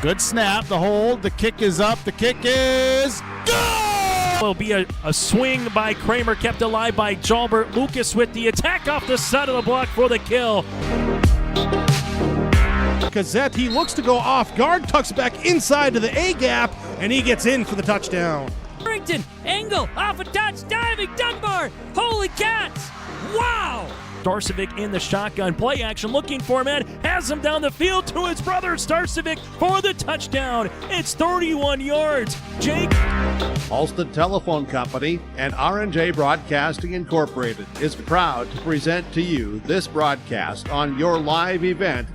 Good snap, the hold, the kick is up, the kick is good! Will be a swing by Kramer, kept alive by Jalbert. Lucas with the attack off the side of the block for the kill. Gazette, he looks to go off guard, tucks back inside to the A gap, and he gets in for the touchdown. Harrington, angle, off a touch, diving, Dunbar, holy cats, wow! Starcevic in the shotgun, play action, looking for him, and has him down the field to his brother Starcevic for the touchdown. It's 31 yards. Jake. Halsted Telephone Company and R&J Broadcasting Incorporated is proud to present to you this broadcast on your live event.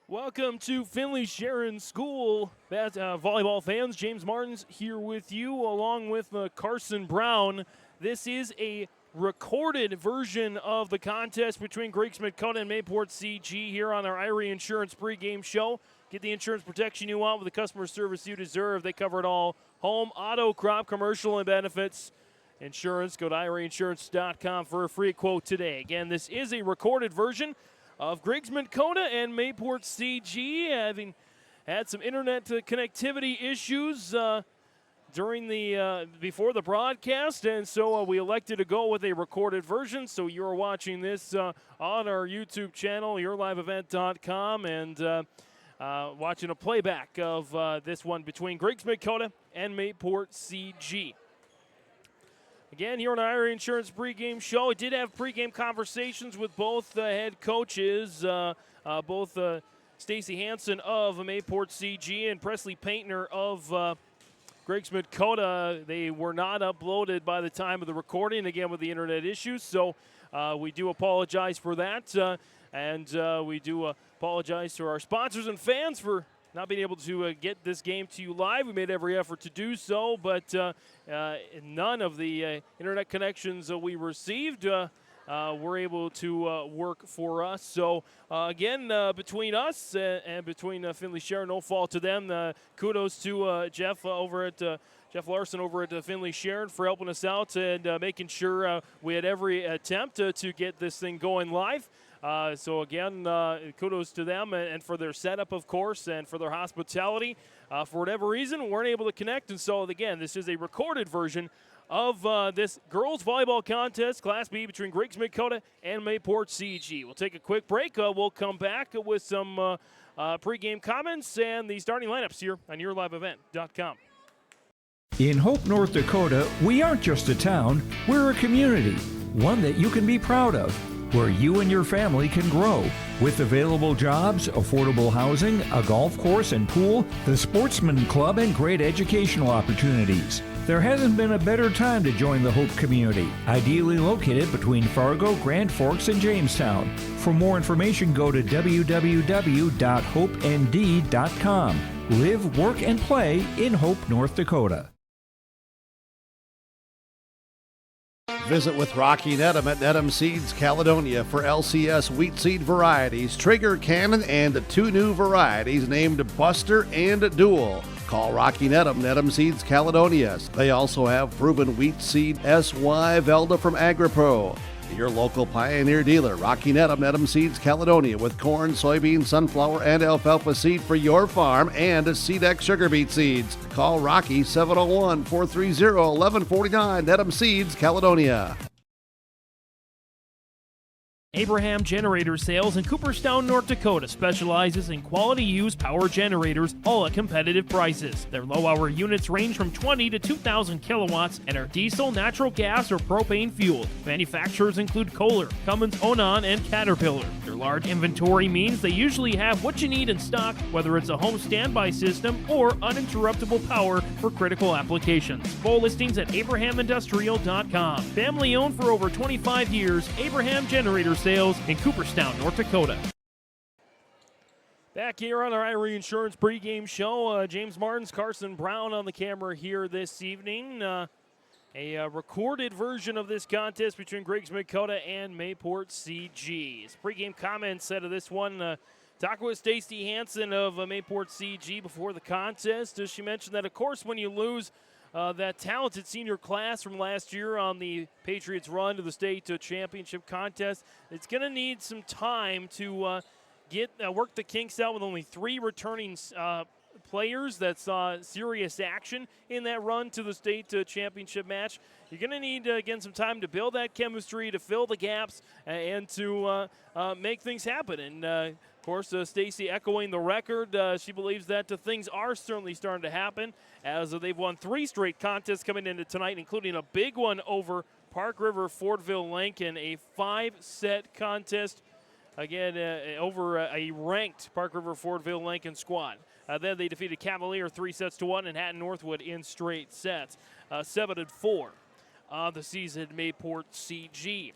Welcome to Finley Sharon School volleyball fans. James Martins here with you along with Carson Brown. This is a recorded version of the contest between Griggs, Midkota, and Mayport CG here on our Irie Insurance pregame show. Get the insurance protection you want with the customer service you deserve. They cover it all: home, auto, crop, commercial, and benefits insurance. Go to IrieInsurance.com for a free quote today. Again, this is a recorded version of Griggs, Midkota, and Mayport CG, having had some internet connectivity issues during before the broadcast, and so we elected to go with a recorded version. So you're watching this on our YouTube channel, yourliveevent.com, and watching a playback of this one between Griggs, Midkota, and Mayport CG. Again, here on our Irie Insurance pregame show, it did have pregame conversations with both head coaches, both Stacy Hansen of Mayport CG and Presley Paintner of Griggs, Midkota. They were not uploaded by the time of the recording, again with the internet issues, so we do apologize for that, and we do apologize to our sponsors and fans for not being able to get this game to you live. We made every effort to do so, but none of the internet connections we received were able to work for us. So again, between us and between Finley Sharon, no fault to them. Kudos to Jeff Larson over at Finley Sharon for helping us out and making sure we had every attempt to get this thing going live. So again, kudos to them and for their setup, of course, and for their hospitality. For whatever reason, we weren't able to connect, and so again, this is a recorded version of this girls volleyball contest, Class B, between Griggs, Midkota, and Mayport CG. We'll take a quick break. We'll come back with some pregame comments and the starting lineups here on yourliveevent.com. In Hope, North Dakota, we aren't just a town, we're a community, one that you can be proud of, where you and your family can grow. With available jobs, affordable housing, a golf course and pool, the Sportsman Club, and great educational opportunities. There hasn't been a better time to join the Hope community, ideally located between Fargo, Grand Forks, and Jamestown. For more information, go to www.hopend.com. Live, work, and play in Hope, North Dakota. Visit with Rocky Nedham at Nedham Seeds Caledonia for LCS wheat seed varieties, Trigger Cannon, and 2 new varieties named Buster and Dual. Call Rocky Nedham, Nedham Seeds Caledonia. They also have proven wheat seed SY Velda from AgriPro. Your local Pioneer dealer, Rocky Nedham, Nedham Seeds Caledonia, with corn, soybean, sunflower, and alfalfa seed for your farm and Seedex sugar beet seeds. Call Rocky 701-430-1149, Nedham Seeds Caledonia. Abraham Generator Sales in Cooperstown, North Dakota specializes in quality used power generators, all at competitive prices. Their low-hour units range from 20 to 2,000 kilowatts and are diesel, natural gas, or propane fueled. Manufacturers include Kohler, Cummins, Onan, and Caterpillar. Their large inventory means they usually have what you need in stock, whether it's a home standby system or uninterruptible power for critical applications. Full listings at abrahamindustrial.com. Family owned for over 25 years, Abraham Generator Sales in Cooperstown, North Dakota. Back here on our Irie Insurance pregame show, James Martins, Carson Brown on the camera here this evening. A recorded version of this contest between Griggs, Midkota, and Mayport CG. His pregame comments out of this one, talking with Stacy Hansen of Mayport CG before the contest. She mentioned that, of course, when you lose that talented senior class from last year on the Patriots' run to the state championship contest, it's going to need some time to work the kinks out with only 3 returning players that saw serious action in that run to the state championship match. You're going to need, again, some time to build that chemistry, to fill the gaps, and to make things happen. And, of course, Stacy echoing the record. She believes that things are certainly starting to happen as they've won 3 straight contests coming into tonight, including a big one over Park River Fortville Lincoln, a 5-set contest, again, over a ranked Park River Fortville Lincoln squad. Then they defeated Cavalier 3-1 and Hatton Northwood in straight sets. 7-4 on the season, Mayport CG.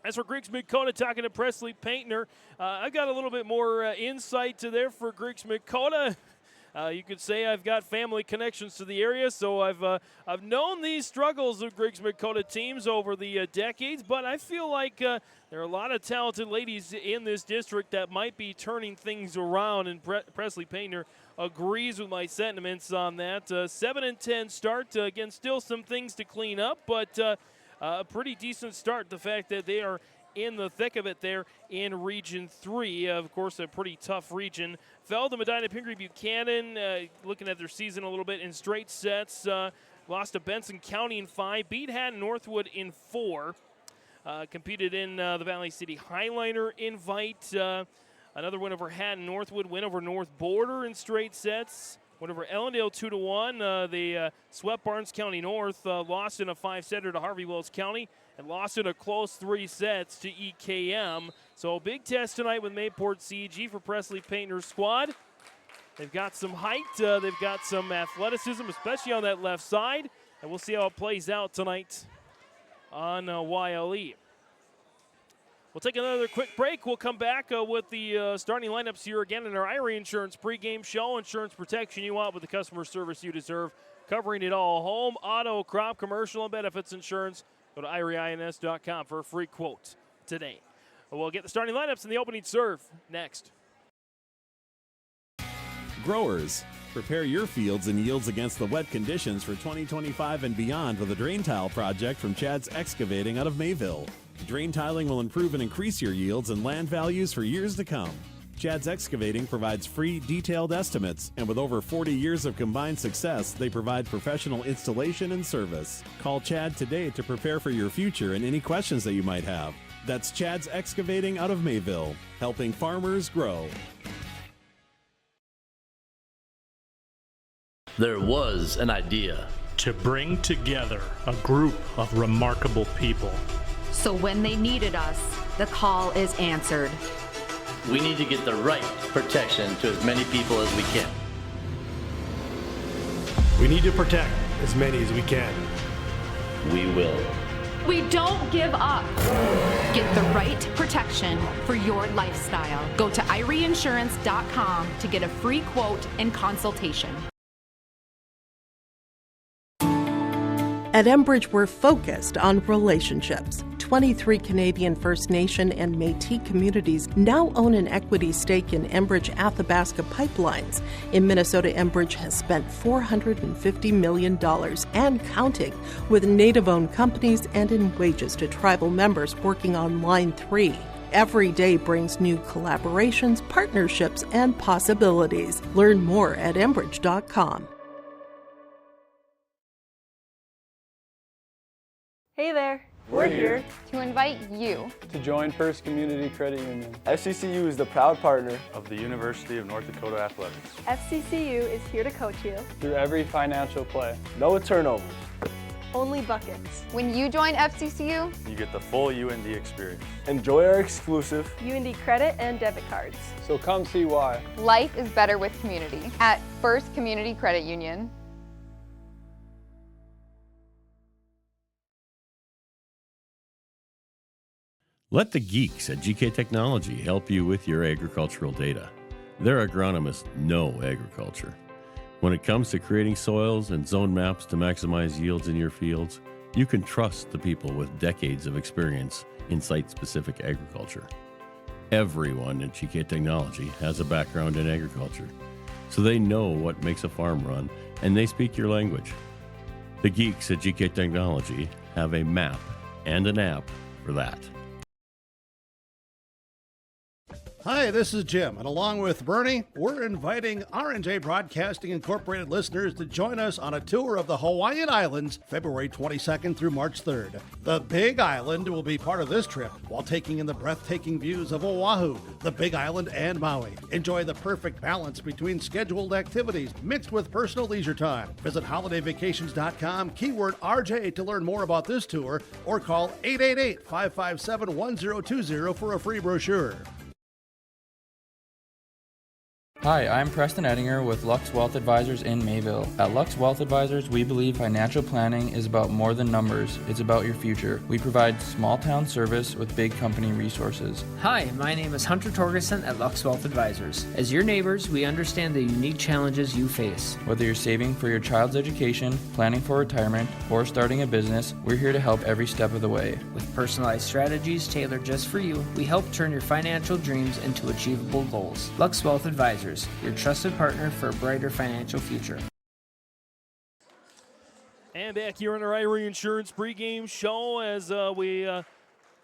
As for Griggs Midkota, talking to Presley Paintner, I've got a little bit more insight to there for Griggs Midkota. You could say I've got family connections to the area, so I've known these struggles of Griggs Midkota teams over the decades, but I feel like there are a lot of talented ladies in this district that might be turning things around, and Presley Painter agrees with my sentiments on that. 7-10 start. Again, still some things to clean up, but a pretty decent start. The fact that they are in the thick of it there in Region 3. Of course, a pretty tough region. Fell to Medina Pingree Buchanan, looking at their season a little bit in straight sets. Lost to Benson County in 5. Beat Hatton Northwood in 4. Competed in the Valley City Highliner invite. Another win over Hatton Northwood. Win over North Border in straight sets. Win over Ellendale 2-1. They swept Barnes County North. Lost in a 5-setter to Harvey Wells County. And lost in a close 3 sets to EKM. So a big test tonight with Mayport CG for Presley Painter's squad. They've got some height. They've got some athleticism, especially on that left side. And we'll see how it plays out tonight on YLE. We'll take another quick break. We'll come back with the starting lineups here again in our Irie Insurance pregame show. Insurance protection you want with the customer service you deserve. Covering it all: home, auto, crop, commercial, and benefits insurance. Go to IrieINS.com for a free quote today. We'll get the starting lineups and the opening serve next. Growers, prepare your fields and yields against the wet conditions for 2025 and beyond with a drain tile project from Chad's Excavating out of Mayville. Drain tiling will improve and increase your yields and land values for years to come. Chad's Excavating provides free, detailed estimates, and with over 40 years of combined success, they provide professional installation and service. Call Chad today to prepare for your future and any questions that you might have. That's Chad's Excavating out of Mayville, helping farmers grow. There was an idea to bring together a group of remarkable people. So when they needed us, the call is answered. We need to get the right protection to as many people as we can. We need to protect as many as we can. We will. We don't give up. Get the right protection for your lifestyle. Go to IrieInsurance.com to get a free quote and consultation. At Enbridge, we're focused on relationships. 23 Canadian First Nation and Métis communities now own an equity stake in Enbridge Athabasca Pipelines. In Minnesota, Enbridge has spent $450 million and counting with Native-owned companies and in wages to tribal members working on Line 3. Every day brings new collaborations, partnerships, and possibilities. Learn more at Enbridge.com. Hey there, we're here to invite you to join First Community Credit Union. FCCU is the proud partner of the University of North Dakota Athletics. FCCU is here to coach you through every financial play. No turnovers. Only buckets. When you join FCCU, you get the full UND experience. Enjoy our exclusive UND credit and debit cards. So come see why. Life is better with community at First Community Credit Union. Let the geeks at GK Technology help you with your agricultural data. Their agronomists know agriculture. When it comes to creating soils and zone maps to maximize yields in your fields, you can trust the people with decades of experience in site-specific agriculture. Everyone at GK Technology has a background in agriculture, so they know what makes a farm run, and they speak your language. The geeks at GK Technology have a map and an app for that. Hi, this is Jim, and along with Bernie, we're inviting R&J Broadcasting Incorporated listeners to join us on a tour of the Hawaiian Islands, February 22nd through March 3rd. The Big Island will be part of this trip while taking in the breathtaking views of Oahu, the Big Island, and Maui. Enjoy the perfect balance between scheduled activities mixed with personal leisure time. Visit holidayvacations.com, keyword RJ to learn more about this tour, or call 888-557-1020 for a free brochure. Hi, I'm Preston Ettinger with Lux Wealth Advisors in Mayville. At Lux Wealth Advisors, we believe financial planning is about more than numbers. It's about your future. We provide small town service with big company resources. Hi, my name is Hunter Torgerson at Lux Wealth Advisors. As your neighbors, we understand the unique challenges you face. Whether you're saving for your child's education, planning for retirement, or starting a business, we're here to help every step of the way. With personalized strategies tailored just for you, we help turn your financial dreams into achievable goals. Lux Wealth Advisors, your trusted partner for a brighter financial future. And back here on our Irie Insurance pregame show as we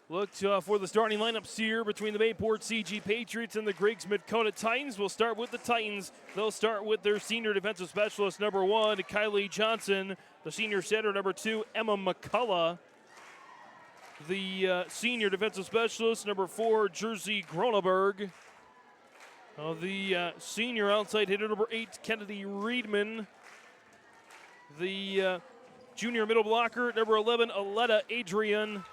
look for the starting lineups here between the Mayport CG Patriots and the Griggs Midkota Titans. We'll start with the Titans. They'll start with their senior defensive specialist, number 1, Kylie Johnson. The senior setter, number 2, Emma McCullough. The senior defensive specialist, number 4, Jersey Groneberg. The senior outside hitter, number 8, Kennedy Reedman. The junior middle blocker, number 11, Aletta Adrian.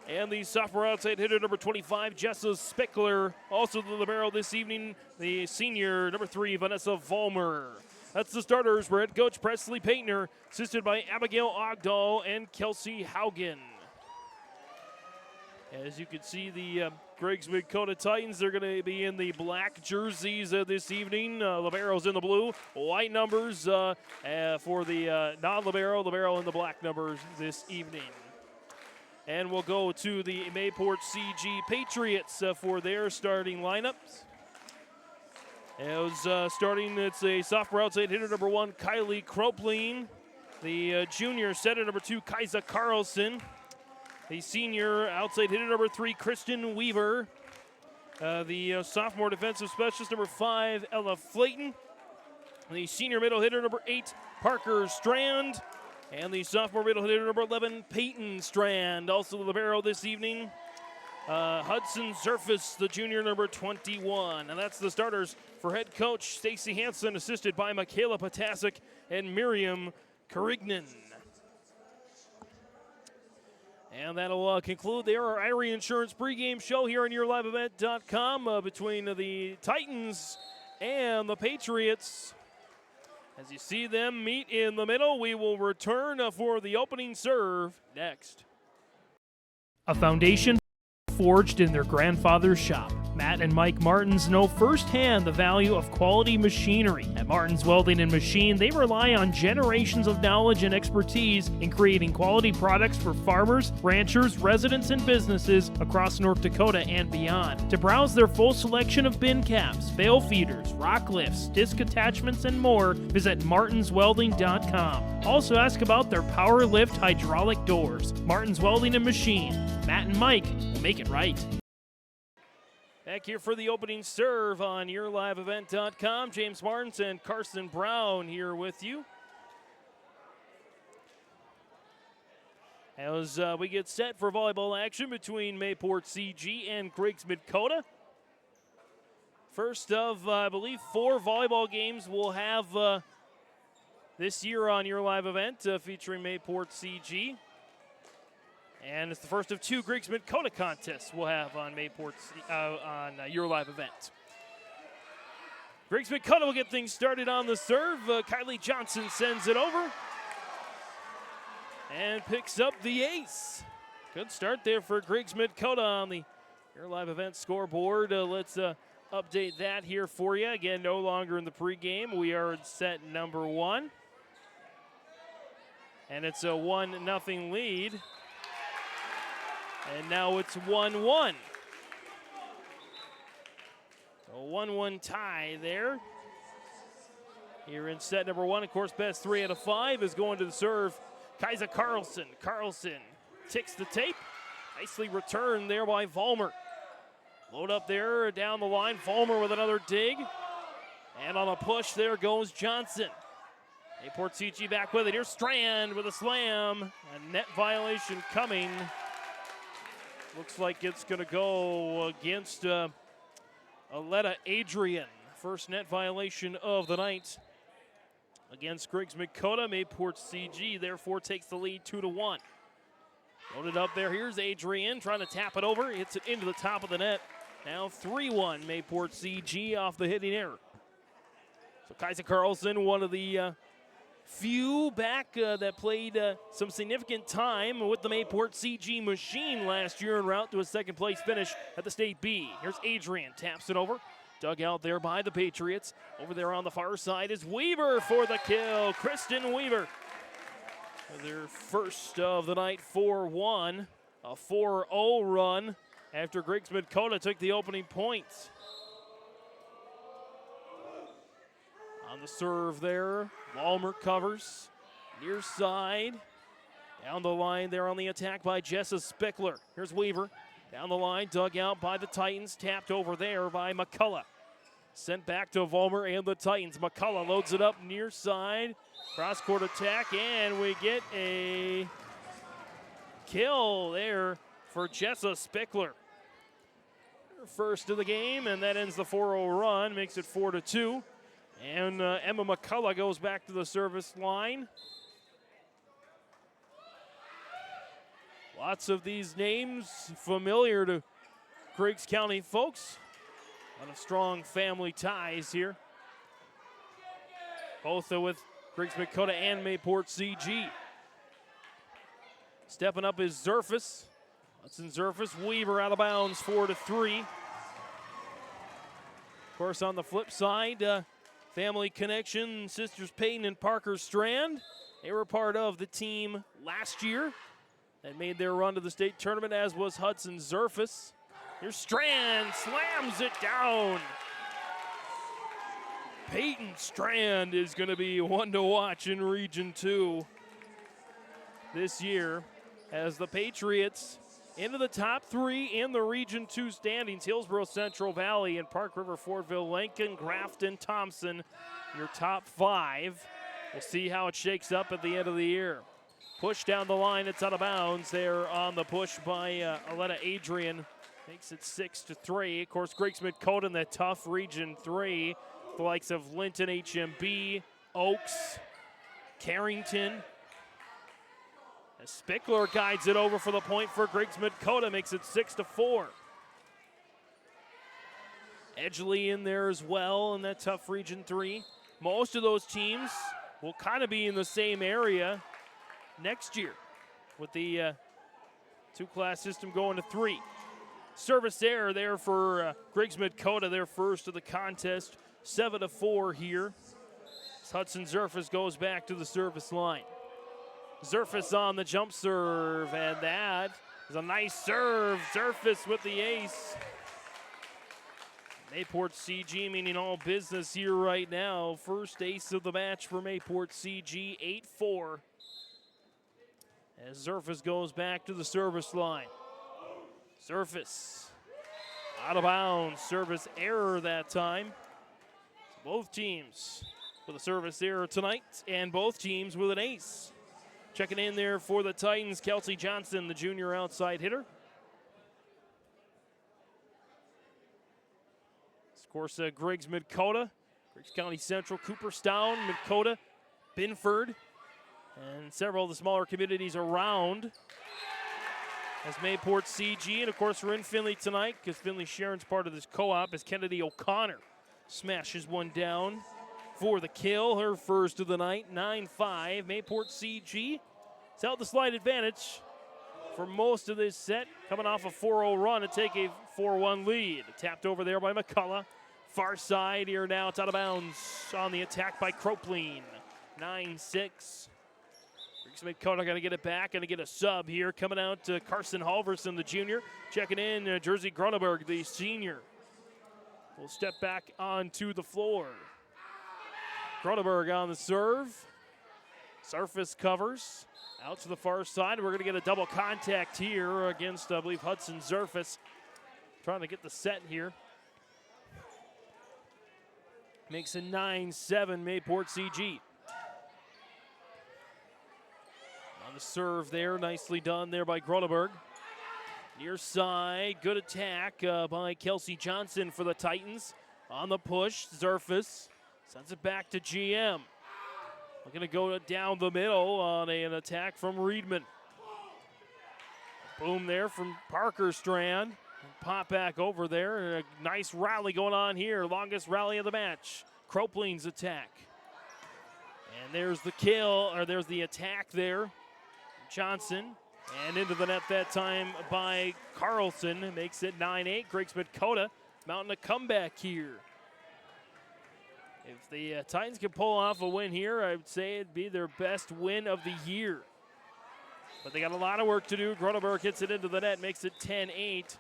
And the sophomore outside hitter, number 25, Jessa Spickler. Also the libero this evening, the senior, number 3, Vanessa Vollmer. That's the starters for head coach Presley Paintner, assisted by Abigail Ogdahl and Kelsey Haugen. As you can see, the Griggs Midkota Titans, they're going to be in the black jerseys this evening. Libero's in the blue. White numbers for the non-libero. Libero in the black numbers this evening. And we'll go to the Mayport CG Patriots for their starting lineups. As starting, it's a sophomore outside hitter, number 1, Kylie Kropling. The junior setter, number 2, Kaisa Carlson. The senior outside hitter, number 3, Kristen Weaver. The sophomore defensive specialist, number 5, Ella Flayton. The senior middle hitter, number 8, Parker Strand. And the sophomore middle hitter, number 11, Peyton Strand. Also the libero this evening, Hudson Surface, the junior, number 21. And that's the starters for head coach Stacy Hansen, assisted by Michaela Potasic and Miriam Carignan. And that'll conclude our Irie Insurance pregame show here on YourLiveEvent.com between the Titans and the Patriots. As you see them meet in the middle, we will return for the opening serve next. A foundation forged in their grandfather's shop. Matt and Mike Martins know firsthand the value of quality machinery. At Martins Welding and Machine, they rely on generations of knowledge and expertise in creating quality products for farmers, ranchers, residents, and businesses across North Dakota and beyond. To browse their full selection of bin caps, bale feeders, rock lifts, disc attachments, and more, visit martinswelding.com. Also ask about their power lift hydraulic doors. Martins Welding and Machine. Matt and Mike will make it right. Back here for the opening serve on YourLiveEvent.com. James Martins and Carson Brown here with you. As we get set for volleyball action between Mayport CG and Griggs Midkota. First of, I believe, 4 volleyball games we'll have this year on Your Live Event featuring Mayport CG. And it's the first of 2 Griggs Midkota contests we'll have on Your Live Event. Griggs Midkota will get things started on the serve. Kylie Johnson sends it over and picks up the ace. Good start there for Griggs Midkota on the Your Live Event scoreboard. Let's update that here for you. Again, no longer in the pregame. We are in set number 1. And it's a 1-0 lead. And now it's 1-1. A 1-1 tie there. Here in set number 1, of course, best 3 out of 5 is going to the serve. Kaisa Carlson. Carlson ticks the tape. Nicely returned there by Vollmer. Load up there down the line. Fulmer with another dig. And on a push, there goes Johnson. Mayport CG back with it. Here's Strand with a slam. A net violation coming. Looks like it's going to go against Aletta Adrian. First net violation of the night against Griggs Midkota. Mayport CG therefore takes the lead 2-1. Loaded up there. Here's Adrian trying to tap it over. Hits it into the top of the net. Now 3-1 Mayport CG off the hitting error. So Kaiser Carlson, one of the few back that played some significant time with the Mayport CG machine last year en route to a second place finish at the State B. Here's Adrian, taps it over. Dug out there by the Patriots. Over there on the far side is Weaver for the kill. Kristen Weaver. Their first of the night, 4-1. A 4-0 run after Griggs Midkota took the opening points. On the serve there, Walmer covers. Near side. Down the line there on the attack by Jessa Spickler. Here's Weaver. Down the line, dug out by the Titans. Tapped over there by McCullough. Sent back to Volmer and the Titans. McCullough loads it up near side. Cross-court attack, and we get a kill there for Jessa Spickler. Her first of the game, and that ends the 4-0 run. Makes it 4-2. And Emma McCullough goes back to the service line. Lots of these names familiar to Griggs County folks. A lot of strong family ties here. Both with Griggs Midkota and Mayport CG. Stepping up is Zerfus. Hudson Zerfus, Weaver out of bounds, 4-3. Of course, on the flip side, family connection, sisters Peyton and Parker Strand. They were part of the team last year that made their run to the state tournament, as was Hudson Zerfus. Here's Strand, slams it down. Peyton Strand is going to be one to watch in Region 2 this year as the Patriots into the top three in the Region 2 standings. Hillsborough, Central Valley, and Park River, Fortville, Lincoln, Grafton, Thompson, your top five. We'll see how it shakes up at the end of the year. Push down the line, it's out of bounds there on the push by Aletta Adrian. Makes it 6-3. Of course, Griggs Midkota in that tough Region 3. The likes of Linton, HMB, Oaks, Carrington. As Spickler guides it over for the point for Griggs Midkota, makes it 6-4. Edgley in there as well in that tough Region 3. Most of those teams will kind of be in the same area next year with the two-class system going to 3. Service error there for Griggs Midkota, their first of the contest. 7-4 here. As Hudson Zerfus goes back to the service line. Zerfus on the jump serve, and that is a nice serve. Zerfus with the ace. Mayport CG meaning all business here right now. First ace of the match for Mayport CG, 8-4. As Zerfus goes back to the service line. Zerfus out of bounds. Service error that time. Both teams with a service error tonight, and both teams with an ace. Checking in there for the Titans, Kelsey Johnson, the junior outside hitter. Of course, Griggs Midkota, Griggs County Central, Cooperstown, Midkota, Binford, and several of the smaller communities around. As Mayport CG, and of course we're in Finley tonight because Finley Sharon's part of this co-op as Kennedy O'Connor smashes one down for the kill, her first of the night, 9-5. Mayport CG has held the slight advantage for most of this set, coming off a 4-0 run to take a 4-1 lead. Tapped over there by McCullough. Far side here now, it's out of bounds on the attack by Cropleen. 9-6. Midkota got to get it back, going to get a sub here. Coming out to Carson Halverson, the junior. Checking in Jersey Gruneberg, the senior. Will step back onto the floor. Gruneberg on the serve. Surface covers. Out to the far side. We're going to get a double contact here against, I believe, Hudson Zerfus. trying to get the set here. Makes it 9-7 Mayport CG. On the serve there, nicely done there by Groneberg. Near side, good attack by Kelsey Johnson for the Titans. On the push, Zerfus sends it back to GM. Looking to go down the middle on an attack from Reedman. Boom there from Parker Strand. Pop back over there. A nice rally going on here. Longest rally of the match. Cropling's attack. And there's the kill, or there's the attack there. Johnson. And into the net that time by Carlson. Makes it 9-8. Griggs Midkota mounting a comeback here. If the Titans can pull off a win here, I would say it'd be their best win of the year. But they got a lot of work to do. Groneberg hits it into the net, makes it 10-8.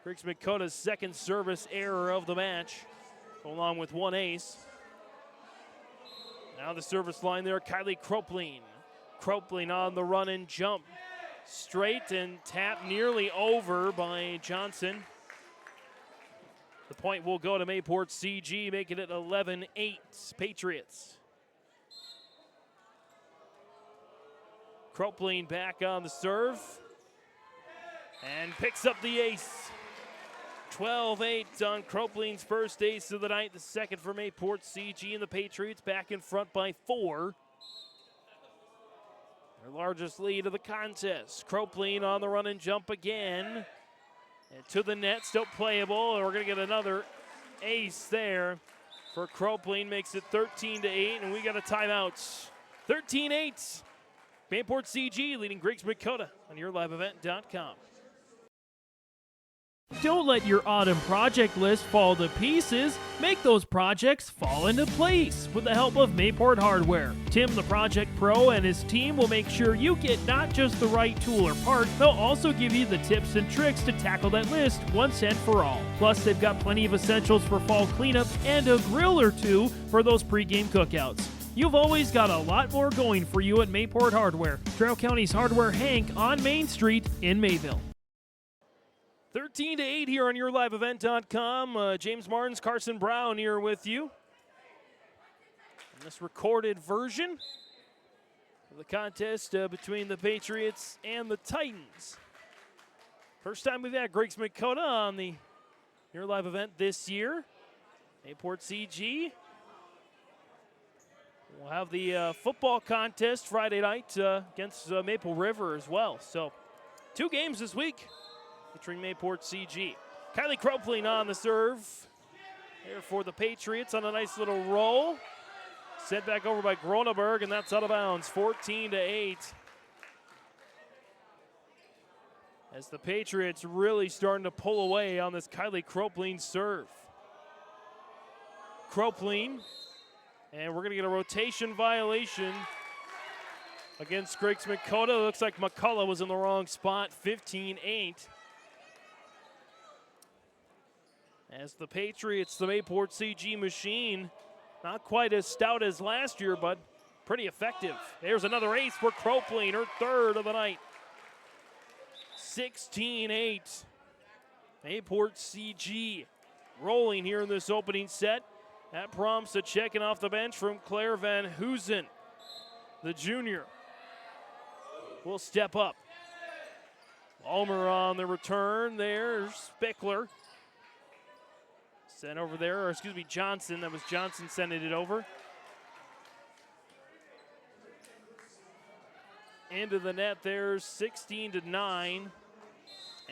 Griggs Midkota's second service error of the match, along with one ace. Now the service line there, Kylie Kropling. Kropling on the run and jump. Straight and tap nearly over by Johnson. The point will go to Mayport CG, making it 11-8 Patriots. Kropling back on the serve and picks up the ace. 12-8 on Kropling's first ace of the night, the second for Mayport CG, and the Patriots back in front by 4. Their largest lead of the contest. Kropling on the run and jump again. And to the net, still playable, and we're going to get another ace there for Kropling. Makes it 13-8, and we got a timeout. 13-8. Mayport CG leading Griggs Midkota on YourLiveEvent.com. Don't let your autumn project list fall to pieces. Make those projects fall into place with the help of Mayport Hardware. Tim, the project pro, and his team will make sure you get not just the right tool or part, they'll also give you the tips and tricks to tackle that list once and for all. Plus, they've got plenty of essentials for fall cleanup and a grill or two for those pregame cookouts. You've always got a lot more going for you at Mayport Hardware, Trail County's Hardware Hank on Main Street in Mayville. 13-8 here on YourLiveEvent.com. James Martins, Carson Brown here with you. In this recorded version of the contest between the Patriots and the Titans. First time we've had Griggs Midkota on the Your Live event this year. Mayport CG. We'll have the football contest Friday night against Maple River as well. So 2 games this week featuring Mayport CG. Kylie Kropling on the serve. There for the Patriots on a nice little roll. Sent back over by Groneberg, and that's out of bounds, 14-8. As the Patriots really starting to pull away on this Kylie Kropling serve. Kropling, and we're going to get a rotation violation against Griggs Midkota. Looks like McCullough was in the wrong spot, 15-8. As the Patriots, the Mayport CG machine, not quite as stout as last year, but pretty effective. There's another ace for Kropling, her third of the night. 16-8. Mayport CG rolling here in this opening set. That prompts a checking off the bench from Claire Van Hoosen. The junior will step up. Ulmer on the return. There's Spickler. Sent over there, or excuse me, Johnson. That was Johnson sending it over. Into the net there's 16-9.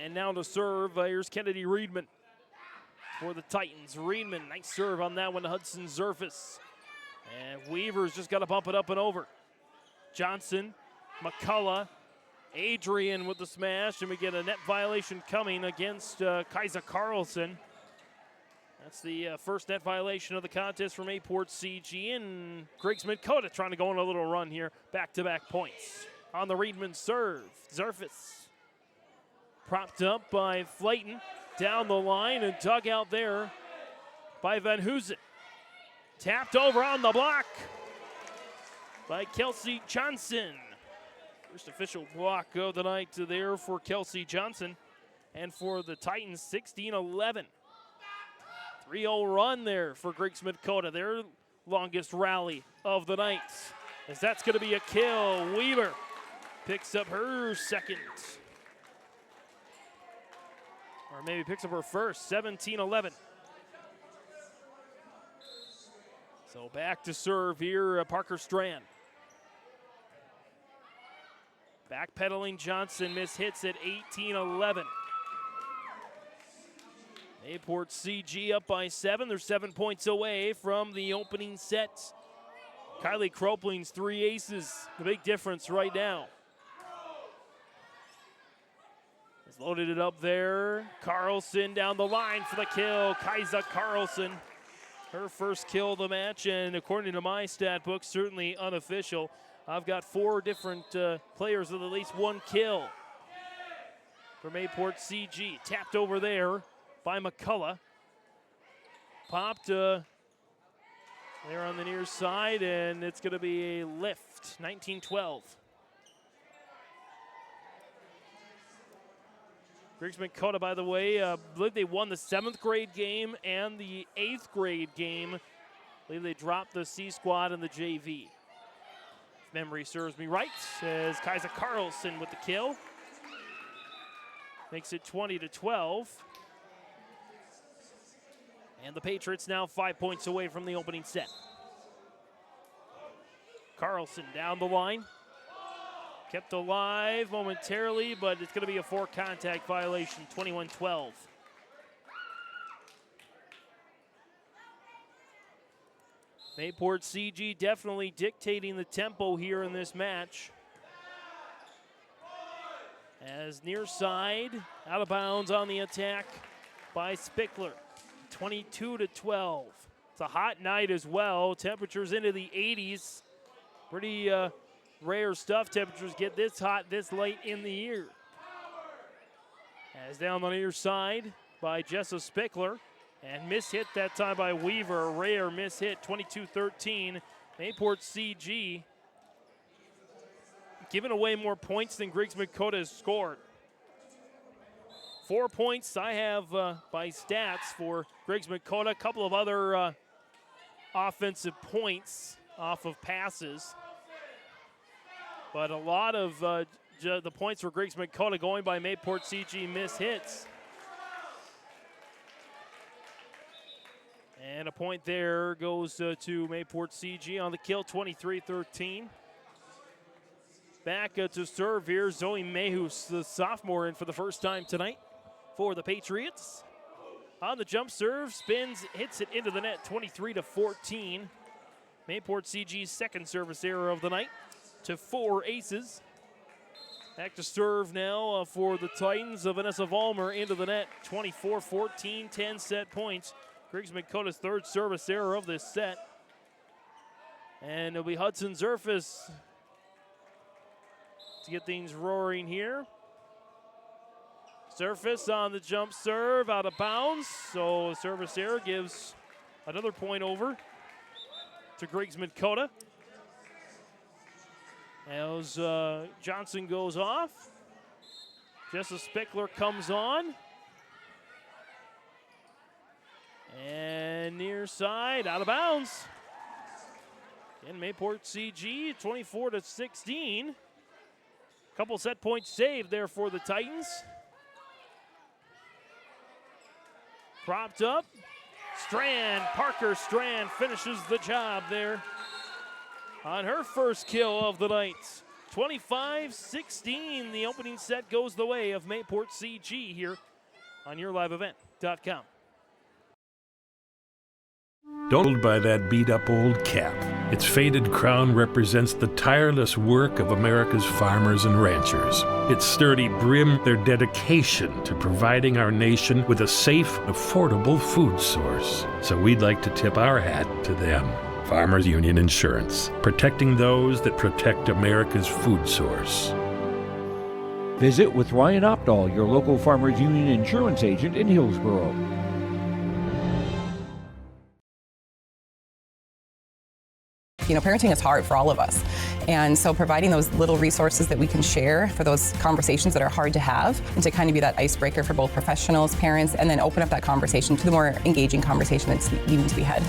And now to serve, here's Kennedy Reedman for the Titans. Reedman, nice serve on that one to Hudson Zerfus. And Weaver's just got to bump it up and over. Johnson, McCullough, Adrian with the smash, and we get a net violation coming against Kaiser Carlson. That's the first net violation of the contest from Mayport CG, and Griggs Midkota trying to go on a little run here. Back-to-back points. On the Reedman serve, Zerfus. Propped up by Flayton. Down the line and dug out there by Van Hoosen. Tapped over on the block by Kelsey Johnson. First official block of the night there for Kelsey Johnson. And for the Titans, 16-11. 3-0 run there for Griggs Midkota, their longest rally of the night. As that's going to be a kill. Weaver picks up her second. Or maybe picks up her first, 17-11. So back to serve here, Parker Strand. Backpedaling Johnson, hits at 18-11. Mayport CG up by 7. They're 7 points away from the opening set. Kylie Kropling's 3 aces, the big difference right now. Has loaded it up there. Carlson down the line for the kill. Kaisa Carlson, her first kill of the match, and according to my stat book, certainly unofficial. I've got 4 different players with at least 1 kill for Mayport CG. Tapped over there by McCullough. Popped there on the near side, and it's going to be a lift, 19-12. Griggs Midkota, by the way, I believe they won the 7th grade game and the 8th grade game. I believe they dropped the C squad and the JV. If memory serves me right, as Kaisa Carlson with the kill. Makes it 20-12. And the Patriots now 5 points away from the opening set. Carlson down the line. Kept alive momentarily, but it's going to be a 4 contact violation, 21-12. Mayport CG definitely dictating the tempo here in this match. As near side, out of bounds on the attack by Spickler, 22-12. It's a hot night as well. Temperatures into the 80s. Pretty rare stuff. Temperatures get this hot this late in the year. As down the near side by Jessa Spickler. And mishit that time by Weaver. A rare mishit, 22-13. Mayport CG giving away more points than Griggs Midkota has scored. 4 points I have by stats for Griggs Midkota. A couple of other offensive points off of passes. But a lot of the points for Griggs Midkota going by Mayport CG mishits. And a point there goes to Mayport CG on the kill, 23-13. Back to serve here, Zoe Mehus, the sophomore, in for the first time tonight for the Patriots. On the jump serve, spins, hits it into the net, 23-14. Mayport CG's second service error of the night to 4 aces. Back to serve now for the Titans of Vanessa Vollmer into the net, 24-14, 10 set points. Griggs Midkota's third service error of this set. And it'll be Hudson Zerfus to get things roaring here. Zerfus on the jump serve, out of bounds. So service error gives another point over to Griggs Midkota. As Johnson goes off. Jessa Spickler comes on. And near side, out of bounds. And Mayport CG, 24-16. Couple set points saved there for the Titans. Propped up. Strand, Parker Strand finishes the job there on her first kill of the night. 25-16, the opening set goes the way of Mayport CG here on YourLiveEvent.com. Don't buy that beat-up old cap. Its faded crown represents the tireless work of America's farmers and ranchers. Its sturdy brim, their dedication to providing our nation with a safe, affordable food source. So we'd like to tip our hat to them. Farmers Union Insurance, protecting those that protect America's food source. Visit with Ryan Opdahl, your local Farmers Union Insurance agent in Hillsborough. You know, parenting is hard for all of us. And so providing those little resources that we can share for those conversations that are hard to have, and to kind of be that icebreaker for both professionals, parents, and then open up that conversation to the more engaging conversation that's needing to be had.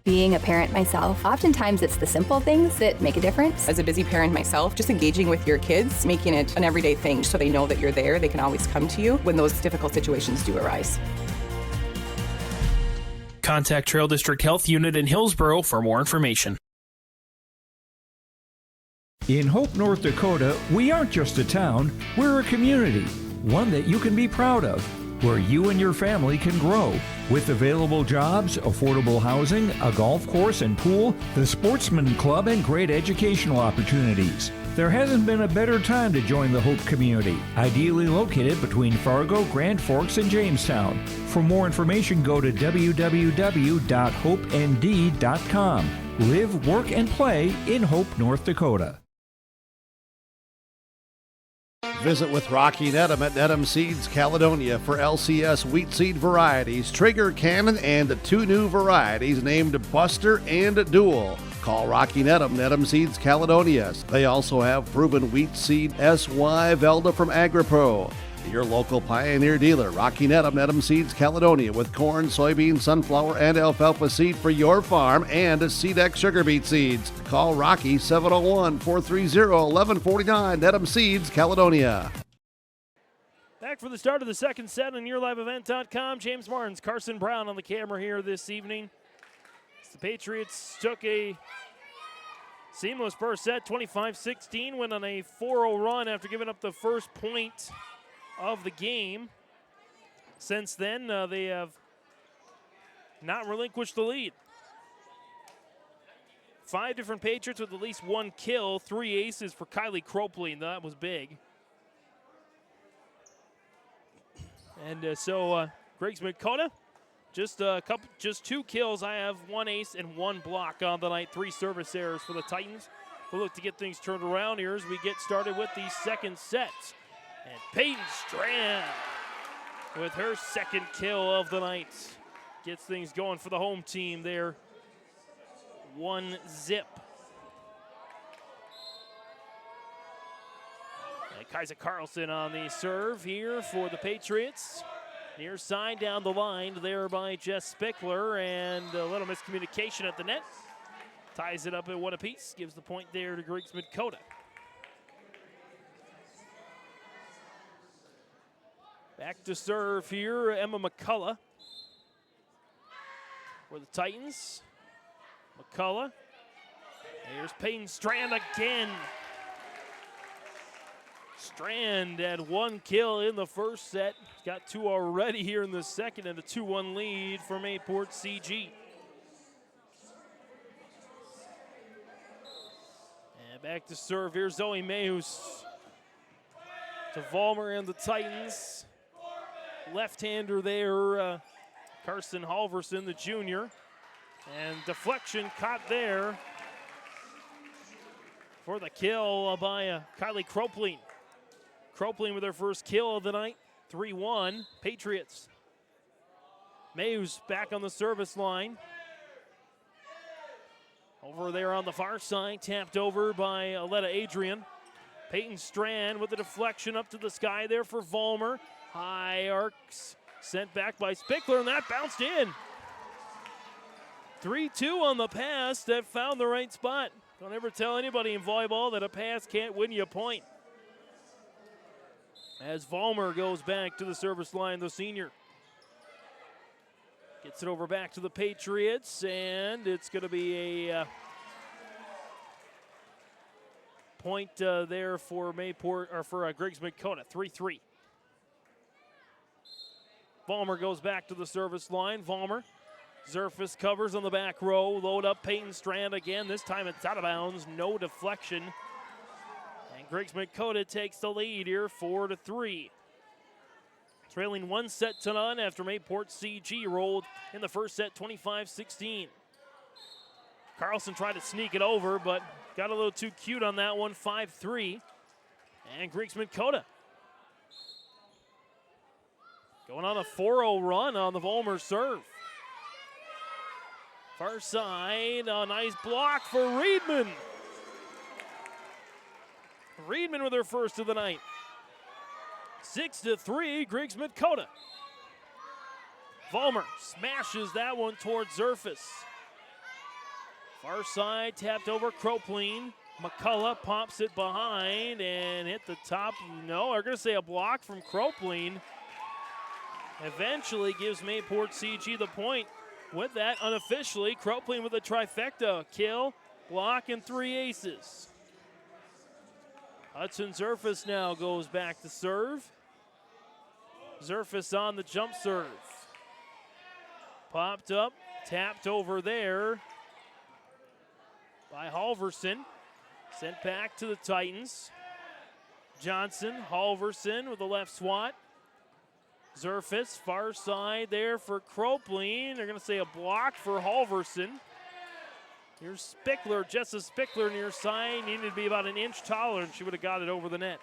Being a parent myself, oftentimes it's the simple things that make a difference. As a busy parent myself, just engaging with your kids, making it an everyday thing so they know that you're there, they can always come to you when those difficult situations do arise. Contact Trail District Health Unit in Hillsborough for more information. In Hope, North Dakota, we aren't just a town, we're a community, one that you can be proud of, where you and your family can grow. With available jobs, affordable housing, a golf course and pool, the Sportsman Club, and great educational opportunities. There hasn't been a better time to join the Hope community, ideally located between Fargo, Grand Forks, and Jamestown. For more information, go to www.hopend.com. Live, work, and play in Hope, North Dakota. Visit with Rocky Nedham at Nedham Seeds Caledonia for LCS wheat seed varieties, Trigger Cannon, and 2 new varieties named Buster and Dual. Call Rocky Nedham, Nedham Seeds Caledonia. They also have proven wheat seed SY Velda from AgriPro. Your local Pioneer dealer, Rocky Nedham, Nedham Seeds Caledonia, with corn, soybean, sunflower, and alfalfa seed for your farm, and Seedex sugar beet seeds. Call Rocky 701-430-1149, Nedham Seeds Caledonia. Back for the start of the second set on YourLiveEvent.com. James Martins, Carson Brown on the camera here this evening. The Patriots took a seamless first set, 25-16, went on a 4-0 run after giving up the first point of the game. Since then, they have not relinquished the lead. 5 different Patriots with at least 1 kill, 3 aces for Kylie Cropley, and that was big. And so Griggs Midkota, just 2 kills. I have 1 ace and 1 block on the night. 3 service errors for the Titans. We'll look to get things turned around here as we get started with the second set. And Peyton Strand with her second kill of the night gets things going for the home team there. 1-0. And Kaiser Carlson on the serve here for the Patriots. Near side down the line there by Jess Spickler, and a little miscommunication at the net. Ties it up at 1 apiece, gives the point there to Griggs Midkota. Back to serve here, Emma McCullough for the Titans. McCullough. Here's Peyton Strand again. Strand had 1 kill in the first set. Got 2 already here in the second, and a 2-1 lead for Mayport CG. And back to serve here, Zoe Mayhus to Vollmer and the Titans. Left-hander there, Carson Halverson, the junior. And deflection caught there for the kill by Kylie Cropley. Cropley with her first kill of the night, 3-1, Patriots. Mayhus back on the service line. Over there on the far side, tapped over by Aletta Adrian. Peyton Strand with the deflection up to the sky there for Vollmer. High arcs sent back by Spickler, and that bounced in. 3-2 on the pass that found the right spot. Don't ever tell anybody in volleyball that a pass can't win you a point. As Vollmer goes back to the service line, the senior. Gets it over back to the Patriots, and it's going to be a point there for Mayport, or for Griggs Midkota, 3-3. Vollmer goes back to the service line. Vollmer, Zerfus covers on the back row. Load up Peyton Strand again. This time it's out of bounds. No deflection. And Griggs Midkota takes the lead here, 4-3. Trailing 1 set to none after Mayport CG rolled in the first set, 25-16. Carlson tried to sneak it over, but got a little too cute on that one, 5-3. And Griggs Midkota going on a 4-0 run on the Vollmer serve. Far side, a nice block for Riedman. Reedman with her first of the night. 6-3, Griggs Midkota. Vollmer smashes that one towards Zerfus. Far side, tapped over Cropleen. McCullough pops it behind and hit the top. No, I'm going to say a block from Cropleen. Eventually gives Mayport CG the point. With that, unofficially, Cropleen with a trifecta. Kill, block, and 3 aces. Hudson Zerfus now goes back to serve. Zerfus on the jump serve. Popped up, tapped over there by Halverson. Sent back to the Titans. Johnson, Halverson with the left swat. Zerfus, far side there for Cropleen. They're going to say a block for Halverson. Here's Spickler, Jessa Spickler near side. Needed to be about an inch taller, and she would have got it over the net.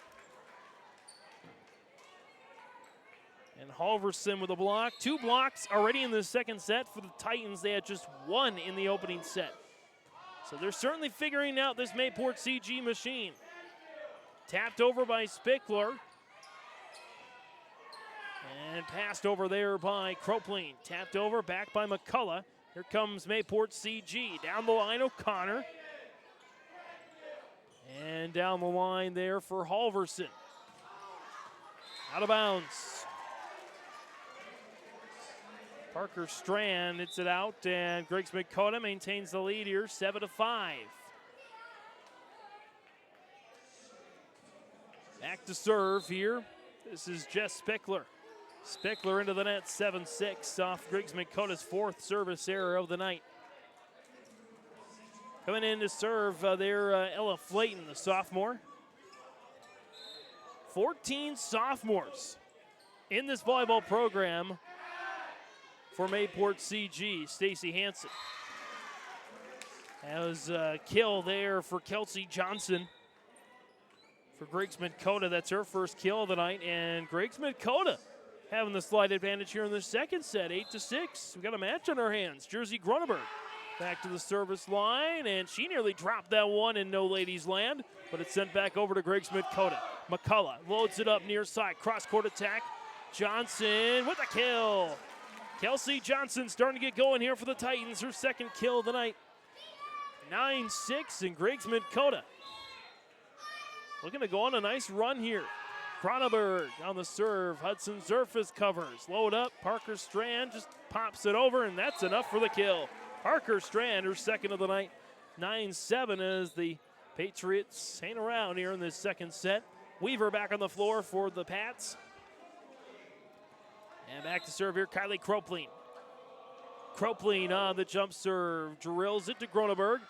And Halverson with a block. 2 blocks already in the second set for the Titans. They had just 1 in the opening set. So they're certainly figuring out this Mayport CG machine. Tapped over by Spickler. And passed over there by Cropleen. Tapped over, back by McCullough. Here comes Mayport CG. Down the line, O'Connor. And down the line there for Halverson. Out of bounds. Parker Strand hits it out, and Griggs Midkota maintains the lead here, 7-5. Back to serve here. This is Jess Spickler. Spickler into the net, 7-6 off Griggs Midkota's 4th service error of the night. Coming in to serve there, Ella Flayton, the sophomore. 14 sophomores in this volleyball program for Mayport CG. Stacy Hansen. That was a kill there for Kelsey Johnson. For Griggs Midkota, that's her first kill of the night. And Griggs Midkota having the slight advantage here in the second set, 8-6. We got a match on our hands. Jersey Grunenberg back to the service line, and she nearly dropped that one in no ladies land, but it's sent back over to Griggs Midkota. McCullough loads it up near side, cross-court attack. Johnson with a kill. Kelsey Johnson starting to get going here for the Titans, her second kill of the night. 9-6, and Griggs Midkota looking to go on a nice run here. Cronenberg on the serve. Hudson Zerfus covers. Load up. Parker Strand just pops it over, and that's enough for the kill. Parker Strand, her second of the night. 9-7 as the Patriots hang around here in this second set. Weaver back on the floor for the Pats. And back to serve here, Kylie Cropleen. Cropleen on the jump serve. Drills it to Cronenberg.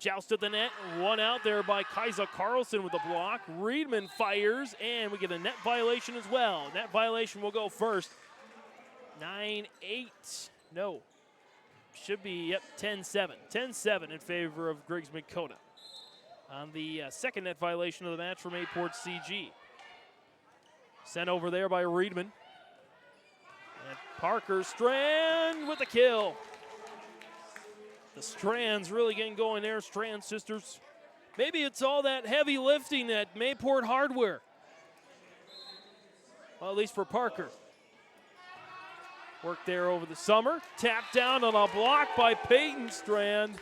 Joust at the net, one out there by Kaisa Carlson with the block. Reedman fires, and we get a net violation as well. Net violation will go first. 9-8, no. Should be, yep, 10-7. 10-7 in favor of Griggs Midkota. On the second net violation of the match from Mayport CG. Sent over there by Reedman. And Parker Strand with the kill. The Strands really getting going there, Strand sisters. Maybe it's all that heavy lifting at Mayport Hardware. Well, at least for Parker. Worked there over the summer. Tapped down on a block by Peyton Strand.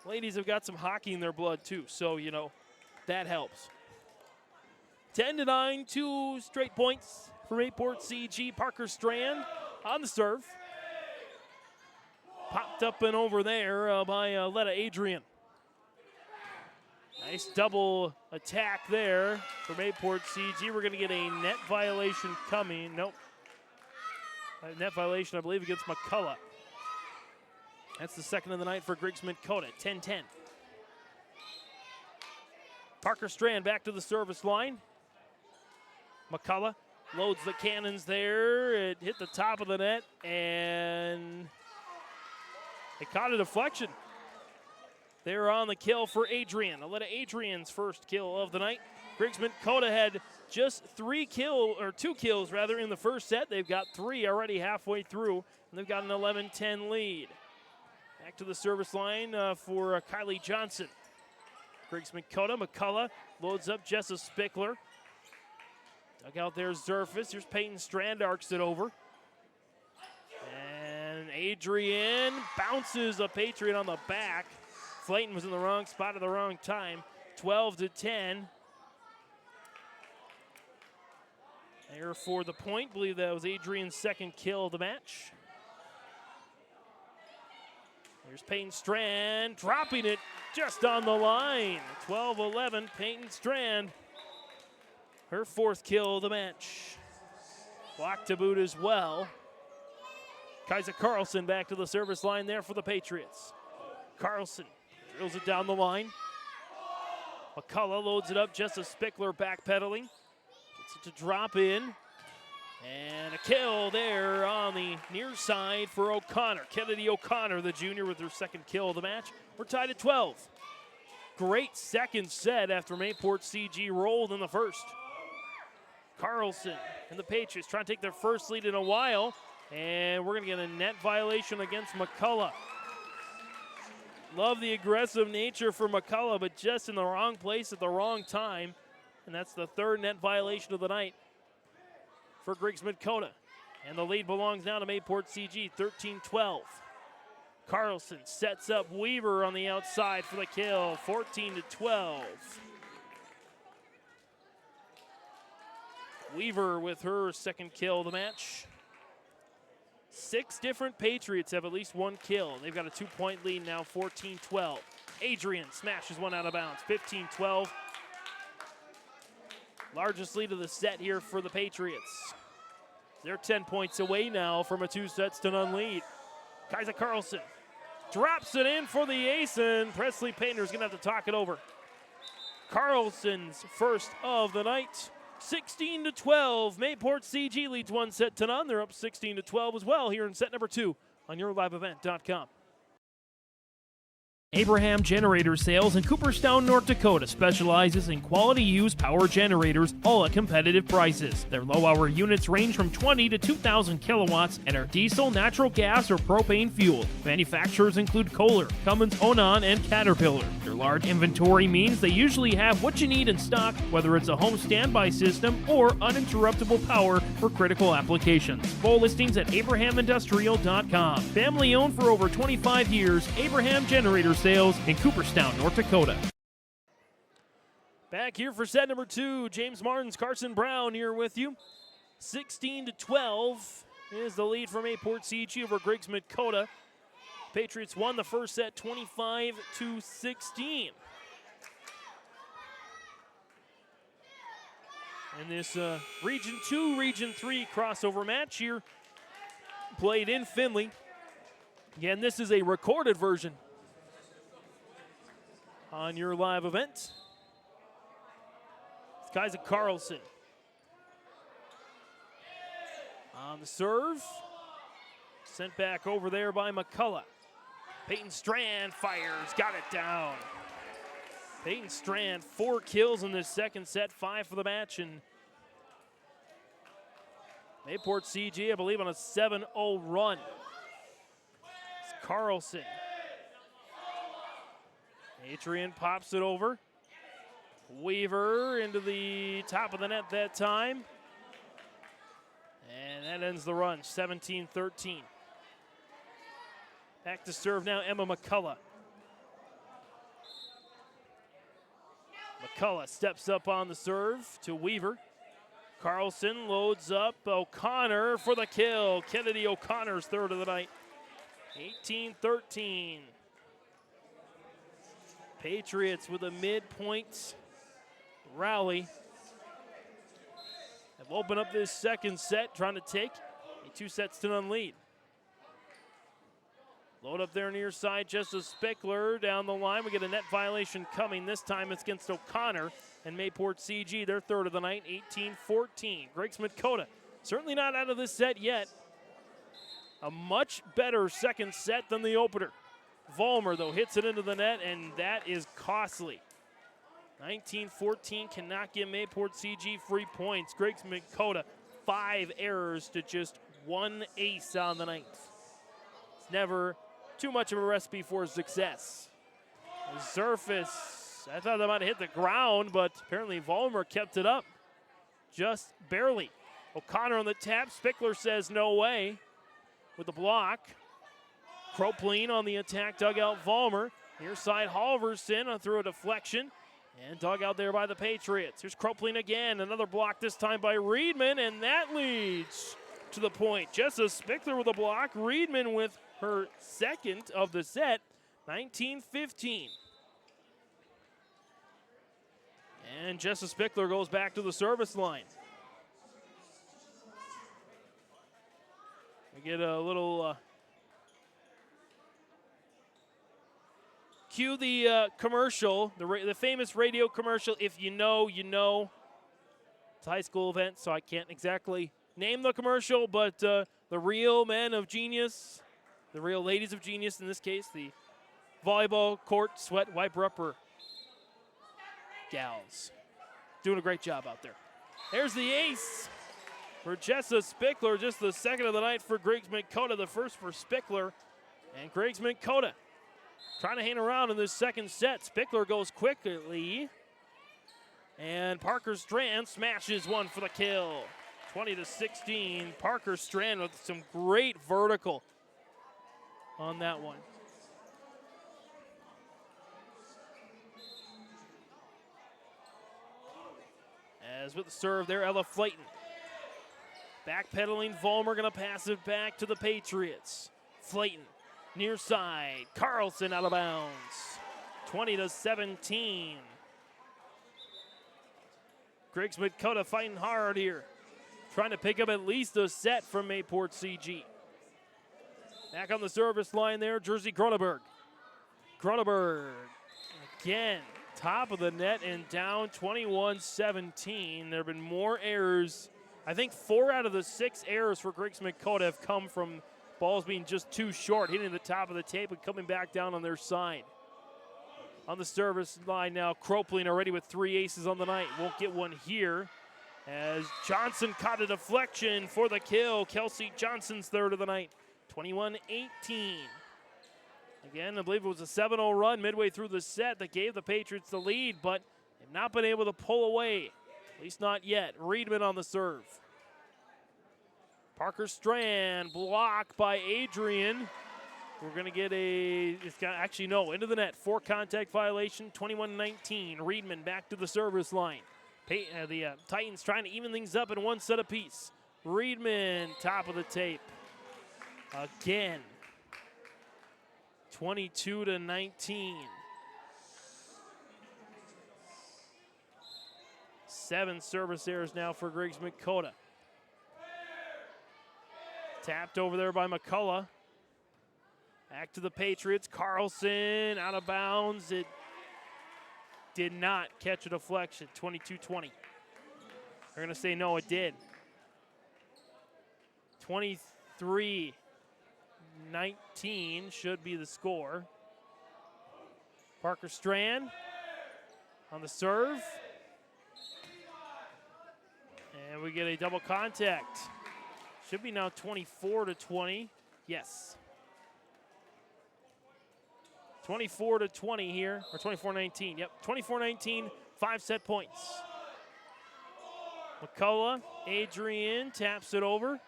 Ladies have got some hockey in their blood too, so, you know, that helps. 10-9, 2 straight points for Mayport CG. Parker Strand on the serve. Popped up and over there by Letta Adrian. Nice double attack there for Mayport CG. We're going to get a net violation coming. Nope. A net violation, I believe, against McCullough. That's the second of the night for Griggs Midkota, 10-10. Parker Strand back to the service line. McCullough loads the cannons there. It hit the top of the net, and it caught a deflection. They're on the kill for Adrian. Aletta Adrian's first kill of the night. Griggs Midkota had just 2 kills in the first set. They've got 3 already halfway through, and they've got an 11-10 lead. Back to the service line for Kylie Johnson. Griggs Midkota. McCullough loads up Jessa Spickler. Dug out there Zerfus. Here's Peyton Strand, arcs it over. And Adrian bounces a Patriot on the back. Flayton was in the wrong spot at the wrong time. 12-10. There for the point. Believe that was Adrian's second kill of the match. Here's Peyton Strand dropping it just on the line. 12-11, Peyton Strand. Her fourth kill of the match. Block to boot as well. Kaiser Carlson back to the service line there for the Patriots. Carlson drills it down the line. McCullough loads it up. Jessa Spickler backpedaling. Gets it to drop in. And a kill there on the near side for O'Connor. Kennedy O'Connor, the junior, with her second kill of the match. We're tied at 12. Great second set after Mayport CG rolled in the first. Carlson and the Patriots trying to take their first lead in a while. And we're going to get a net violation against McCullough. Love the aggressive nature for McCullough, but just in the wrong place at the wrong time. And that's the third net violation of the night for Griggs Midkota. And the lead belongs now to Mayport CG, 13-12. Carlson sets up Weaver on the outside for the kill, 14-12. Weaver with her second kill of the match. 6 different Patriots have at least one kill. They've got a 2-point lead now, 14-12. Adrian smashes one out of bounds, 15-12. Largest lead of the set here for the Patriots. They're 10 points away now from a 2-sets-to-none lead. Kaiser Carlson drops it in for the ace, and Presley Painter's going to have to talk it over. Carlson's first of the night. 16-12. Mayport CG leads 1-set-to-none. They're up 16-12 as well here in set number 2 on YourLiveEvent.com. Abraham Generator Sales in Cooperstown, North Dakota specializes in quality used power generators, all at competitive prices. Their low-hour units range from 20 to 2,000 kilowatts and are diesel, natural gas, or propane fueled. Manufacturers include Kohler, Cummins, Onan, and Caterpillar. Their large inventory means they usually have what you need in stock, whether it's a home standby system or uninterruptible power for critical applications. Full listings at abrahamindustrial.com. Family owned for over 25 years, Abraham Generator Sales in Cooperstown, North Dakota. Back here for set number 2, James Martin's Carson Brown here with you. 16-12 is the lead from Mayport CG over Griggs Midkota. Patriots won the first set 25-16. And this Region 2, Region 3 crossover match here played in Findlay. Again, this is a recorded version on your live event. It's Kaiser Carlson on the serve. Sent back over there by McCullough. Peyton Strand fires, got it down. Peyton Strand, 4 kills in this second set, 5 for the match. And Mayport CG, I believe, on a 7-0 run. It's Carlson. Adrian pops it over. Weaver into the top of the net that time. And that ends the run, 17-13. Back to serve now, Emma McCullough. McCullough steps up on the serve to Weaver. Carlson loads up O'Connor for the kill. Kennedy O'Connor's third of the night. 18-13. Patriots with a midpoint rally have opened up this second set, trying to take a 2-sets-to-none lead. Load up there near side, Jessa Spickler down the line. We get a net violation coming. This time it's against O'Connor and Mayport CG, their third of the night, 18-14. Griggs Midkota certainly not out of this set yet. A much better second set than the opener. Vollmer, though, hits it into the net, and that is costly. 19-14 cannot give Mayport CG free points. Griggs Midkota, 5 errors to just 1 ace on the night. It's never too much of a recipe for success. Zerfus I thought that might have hit the ground, but apparently Vollmer kept it up just barely. O'Connor on the tap. Spickler says no way with the block. Kropline on the attack, dugout Vollmer. Near side Halverson through a deflection. And dug out there by the Patriots. Here's Kropline again. Another block this time by Reedman, and that leads to the point. Jessa Spickler with a block. Reedman with her second of the set. 19-15. And Jessa Spickler goes back to the service line. We get a little cue the commercial, the famous radio commercial. If you know, you know. It's a high school event, so I can't exactly name the commercial, but the real men of genius, the real ladies of genius in this case, the volleyball court sweat wiper-upper gals. Doing a great job out there. There's the ace for Jessa Spickler, just the second of the night for Griggs Midkota, the first for Spickler. And Griggs Midkota trying to hang around in this second set. Spickler goes quickly. And Parker Strand smashes one for the kill. 20-16. Parker Strand with some great vertical on that one. As with the serve there, Ella Flayton. Backpedaling, Vollmer gonna pass it back to the Patriots. Flayton, near side, Carlson out of bounds. 20-17. Griggs Midkota fighting hard here. Trying to pick up at least a set from Mayport CG. Back on the service line there, Jersey Groneberg. Groneberg again, top of the net and down 21-17. There have been more errors. I think 4 out of the 6 errors for Griggs Midkota have come from balls being just too short, hitting the top of the tape and coming back down on their side. On the service line now, Kropline already with 3 aces on the night. Won't get one here as Johnson caught a deflection for the kill. Kelsey Johnson's third of the night, 21-18. Again, I believe it was a 7-0 run midway through the set that gave the Patriots the lead, but they've not been able to pull away, at least not yet. Reedman on the serve. Parker Strand, blocked by Adrian. We're going to get into the net. 4 contact violation, 21-19. Reedman back to the service line. The Titans trying to even things up in one set apiece. Reedman, top of the tape. Again. 22-19. 7 service errors now for Griggs Midkota. Tapped over there by McCullough. Back to the Patriots. Carlson out of bounds. It did not catch a deflection. 22-20. They're going to say no, it did. 23-19 should be the score. Parker Strand on the serve. And we get a double contact. Should be now 24-20. Yes. 24-20 here, or 24-19. Yep, 24-19, 5 set points. McCullough, Adrian taps it over.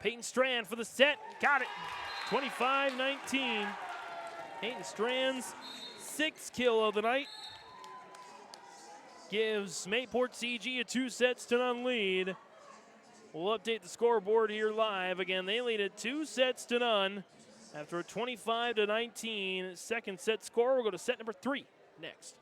Peyton Strand for the set, got it. 25-19. Peyton Strand's 6th kill of the night. Gives Mayport CG a 2-0 lead. We'll update the scoreboard here live. Again, they lead at 2-0 after a 25-19 second set score. We'll go to set number 3 next.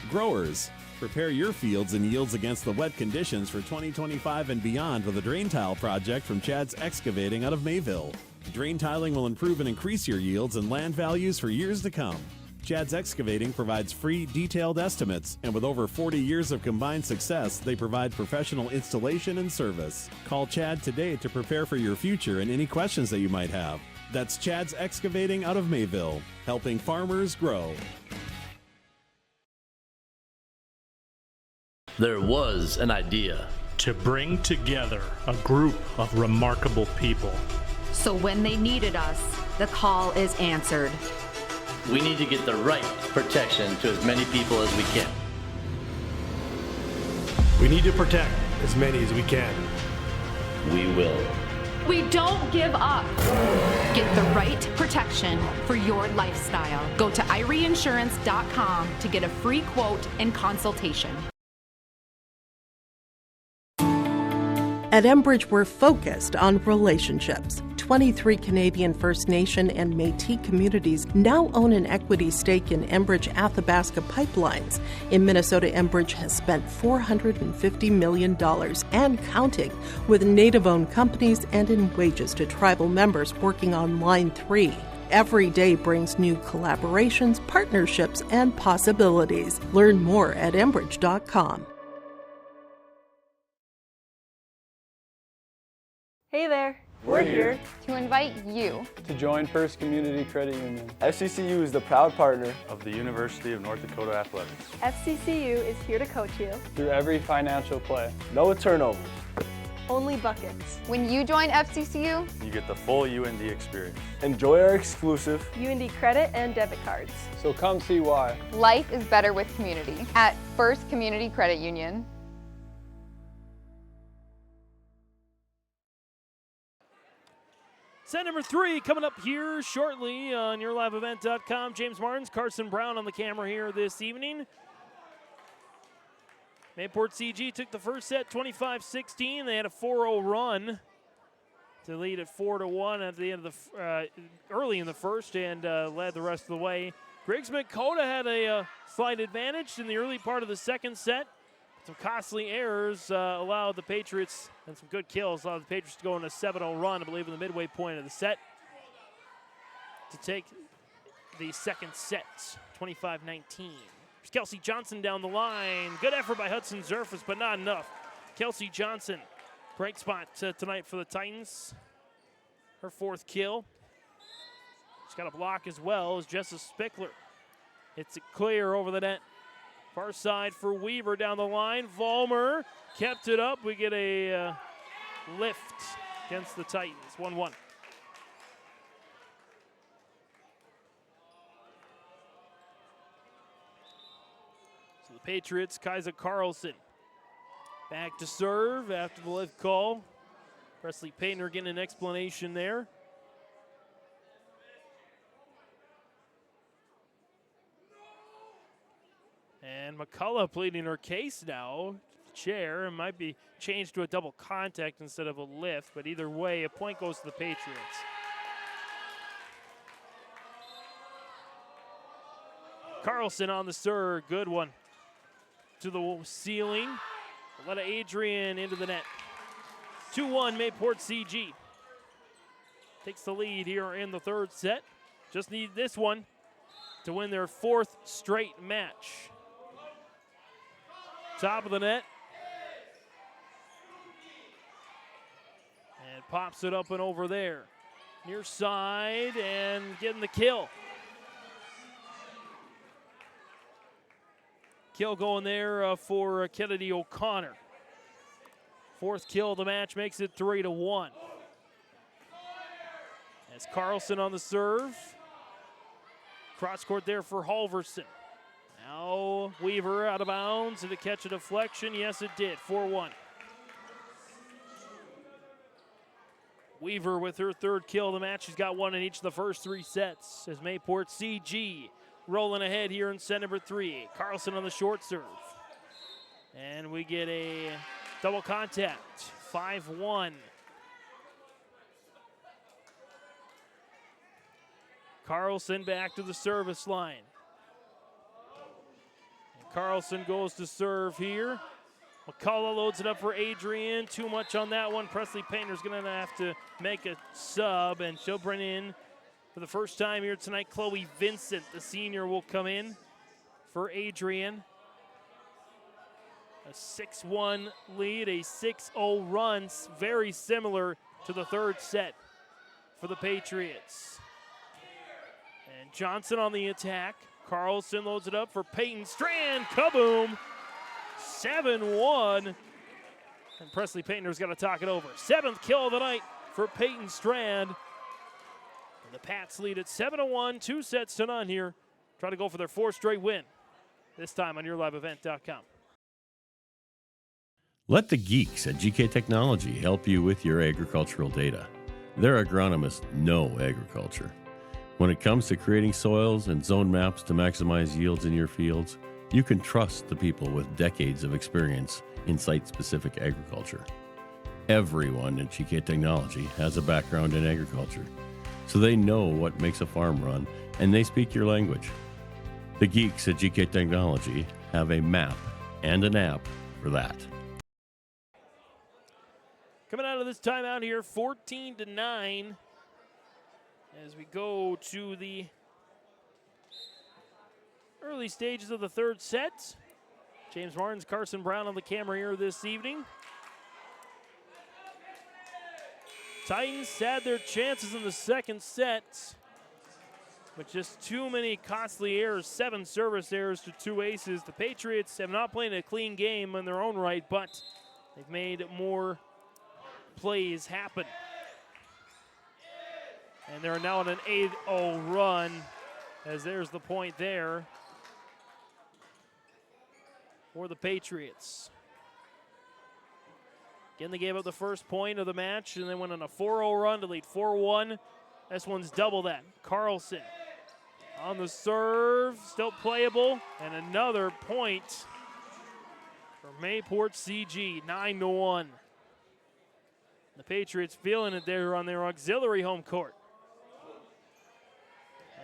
Growers, prepare your fields and yields against the wet conditions for 2025 and beyond with a drain tile project from Chad's Excavating out of Mayville. Drain tiling will improve and increase your yields and land values for years to come. Chad's Excavating provides free, detailed estimates, and with over 40 years of combined success, they provide professional installation and service. Call Chad today to prepare for your future and any questions that you might have. That's Chad's Excavating out of Mayville, helping farmers grow. There was an idea to bring together a group of remarkable people. So when they needed us, the call is answered. We need to get the right protection to as many people as we can. We need to protect as many as we can. We will. We don't give up. Get the right protection for your lifestyle. Go to IRIinsurance.com to get a free quote and consultation. At Enbridge, we're focused on relationships. 23 Canadian First Nation and Métis communities now own an equity stake in Enbridge Athabasca Pipelines. In Minnesota, Enbridge has spent $450 million and counting with Native-owned companies and in wages to tribal members working on Line 3. Every day brings new collaborations, partnerships, and possibilities. Learn more at Enbridge.com. Hey there, we're here to invite you to join First Community Credit Union. FCCU is the proud partner of the University of North Dakota Athletics. FCCU is here to coach you through every financial play. No turnovers. Only buckets. When you join FCCU, you get the full UND experience. Enjoy our exclusive UND credit and debit cards. So come see why. Life is better with community at First Community Credit Union. Set number 3 coming up here shortly on YourLiveEvent.com. James Martins, Carson Brown on the camera here this evening. Mayport CG took the first set 25-16. They had a 4-0 run to lead at 4-1 at the end of the early in the first and led the rest of the way. Griggs Midkota had a slight advantage in the early part of the second set. Some costly errors allowed the Patriots, and some good kills, allowed the Patriots to go on a 7-0 run, I believe, in the midway point of the set to take the second set, 25-19. There's Kelsey Johnson down the line. Good effort by Hudson Zerfus, but not enough. Kelsey Johnson, bright spot tonight for the Titans. Her 4th kill. She's got a block as well as Jessa Spickler. Hits it clear over the net. Far side for Weaver down the line. Vollmer kept it up. We get a lift against the Titans, 1-1. So the Patriots, Kaiser Carlson back to serve after the lift call. Presley Payner getting an explanation there. And McCullough pleading her case now. Chair, and might be changed to a double contact instead of a lift, but either way, a point goes to the Patriots. Carlson on the serve, good one. To the ceiling. Let Adrian into the net. 2-1 Mayport CG. Takes the lead here in the third set. Just need this one to win their 4th straight match. Top of the net. And pops it up and over there. Near side and getting the kill. Kill going there for Kennedy O'Connor. 4th kill of the match makes it 3-1. As Carlson on the serve. Cross court there for Halverson. Now Weaver out of bounds. Did it catch a deflection? Yes, it did. 4-1. Weaver with her 3rd kill of the match. She's got 1 in each of the first 3 sets as Mayport CG rolling ahead here in set number 3. Carlson on the short serve. And we get a double contact. 5-1. Carlson back to the service line. And Carlson goes to serve here. McCullough loads it up for Adrian. Too much on that one. Presley Painter's going to have to make a sub, and she'll bring in, for the first time here tonight, Chloe Vincent, the senior, will come in for Adrian. A 6-1 lead, a 6-0 run, very similar to the third set for the Patriots. And Johnson on the attack. Carlson loads it up for Peyton Strand. Kaboom! 7-1. And Presley Payner's got to talk it over. 7th kill of the night for Peyton Strand. And the Pats lead at 7-1, 2 sets to none here. Try to go for their 4th straight win, this time on YourLiveEvent.com. Let the geeks at GK Technology help you with your agricultural data. Their agronomists know agriculture. When it comes to creating soils and zone maps to maximize yields in your fields, you can trust the people with decades of experience in site-specific agriculture. Everyone at GK Technology has a background in agriculture, so they know what makes a farm run, and they speak your language. The geeks at GK Technology have a map and an app for that. Coming out of this timeout here, 14-9, as we go to the early stages of the 3rd set. James Martins, Carson Brown on the camera here this evening. Titans had their chances in the 2nd set, but just too many costly errors, 7 service errors to 2 aces. The Patriots have not played a clean game in their own right, but they've made more plays happen. And they're now on an 8-0 run, as there's the point there for the Patriots. Again, they gave up the first point of the match and then went on a 4-0 run to lead 4-1. This one's double that. Carlson on the serve, still playable, and another point for Mayport CG, 9-1. The Patriots feeling it there on their auxiliary home court.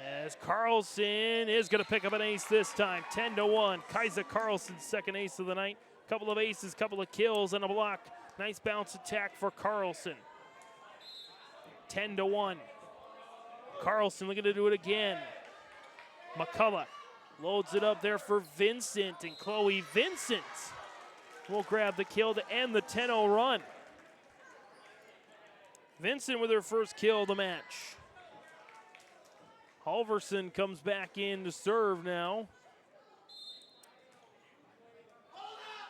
As Carlson is going to pick up an ace this time, 10-1. Kaiser Carlson's 2nd ace of the night. Couple of aces, couple of kills, and a block. Nice bounce attack for Carlson. 10-1. Carlson looking to do it again. McCullough loads it up there for Vincent, and Chloe Vincent will grab the kill to end the 10-0 run. Vincent with her first kill of the match. Halverson comes back in to serve now.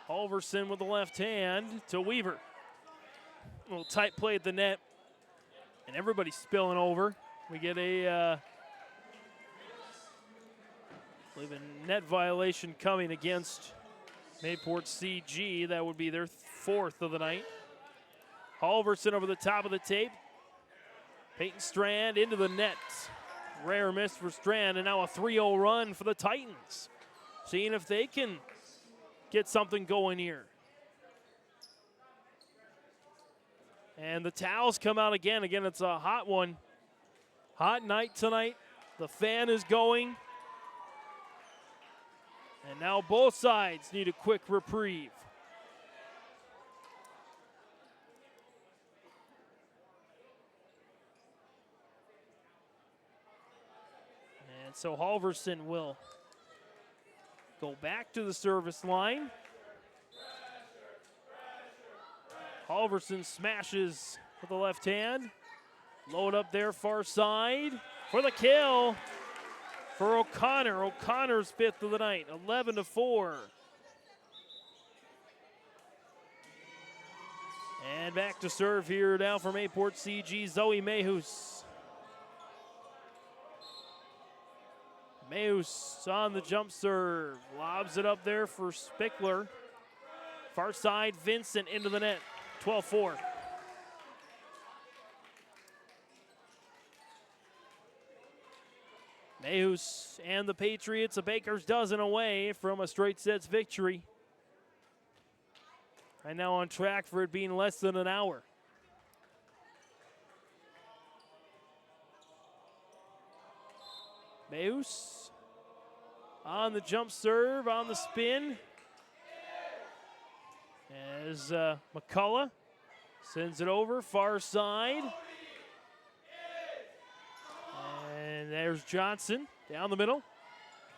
Halverson with the left hand to Weaver. A little tight play at the net, and everybody's spilling over. We get a net violation coming against Mayport CG. That would be their 4th of the night. Halverson over the top of the tape. Peyton Strand into the net. Rare miss for Strand, and now a 3-0 run for the Titans. Seeing if they can get something going here. And the towels come out again. Again, it's a hot one. Hot night tonight. The fan is going. And now both sides need a quick reprieve. And so Halverson will go back to the service line. Halverson smashes with the left hand. Load up there far side for the kill for O'Connor. O'Connor's 5th of the night, 11-4. And back to serve here now for Mayport CG, Zoe Mehus. Mehus on the jump serve, lobs it up there for Spickler. Far side, Vincent into the net, 12-4. Mehus and the Patriots a baker's dozen away from a straight sets victory. Right now on track for it being less than an hour. Mehus on the jump serve, on the spin. As McCullough sends it over, far side. And there's Johnson down the middle.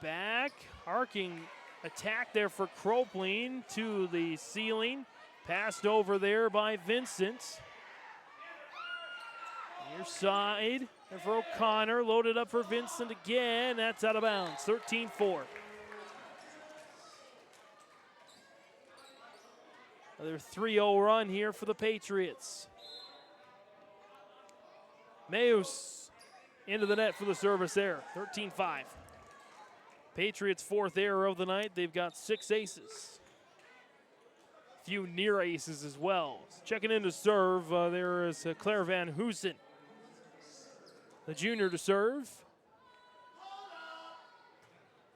Back, arcing attack there for Cropline to the ceiling. Passed over there by Vincent. Near side for O'Connor, loaded up for Vincent again. That's out of bounds, 13-4. Another 3-0 run here for the Patriots. Meus into the net for the service error. 13-5. Patriots' fourth error of the night. They've got 6 aces. Few near aces as well. Checking in to serve, there is Claire Van Hoosen, the junior, to serve.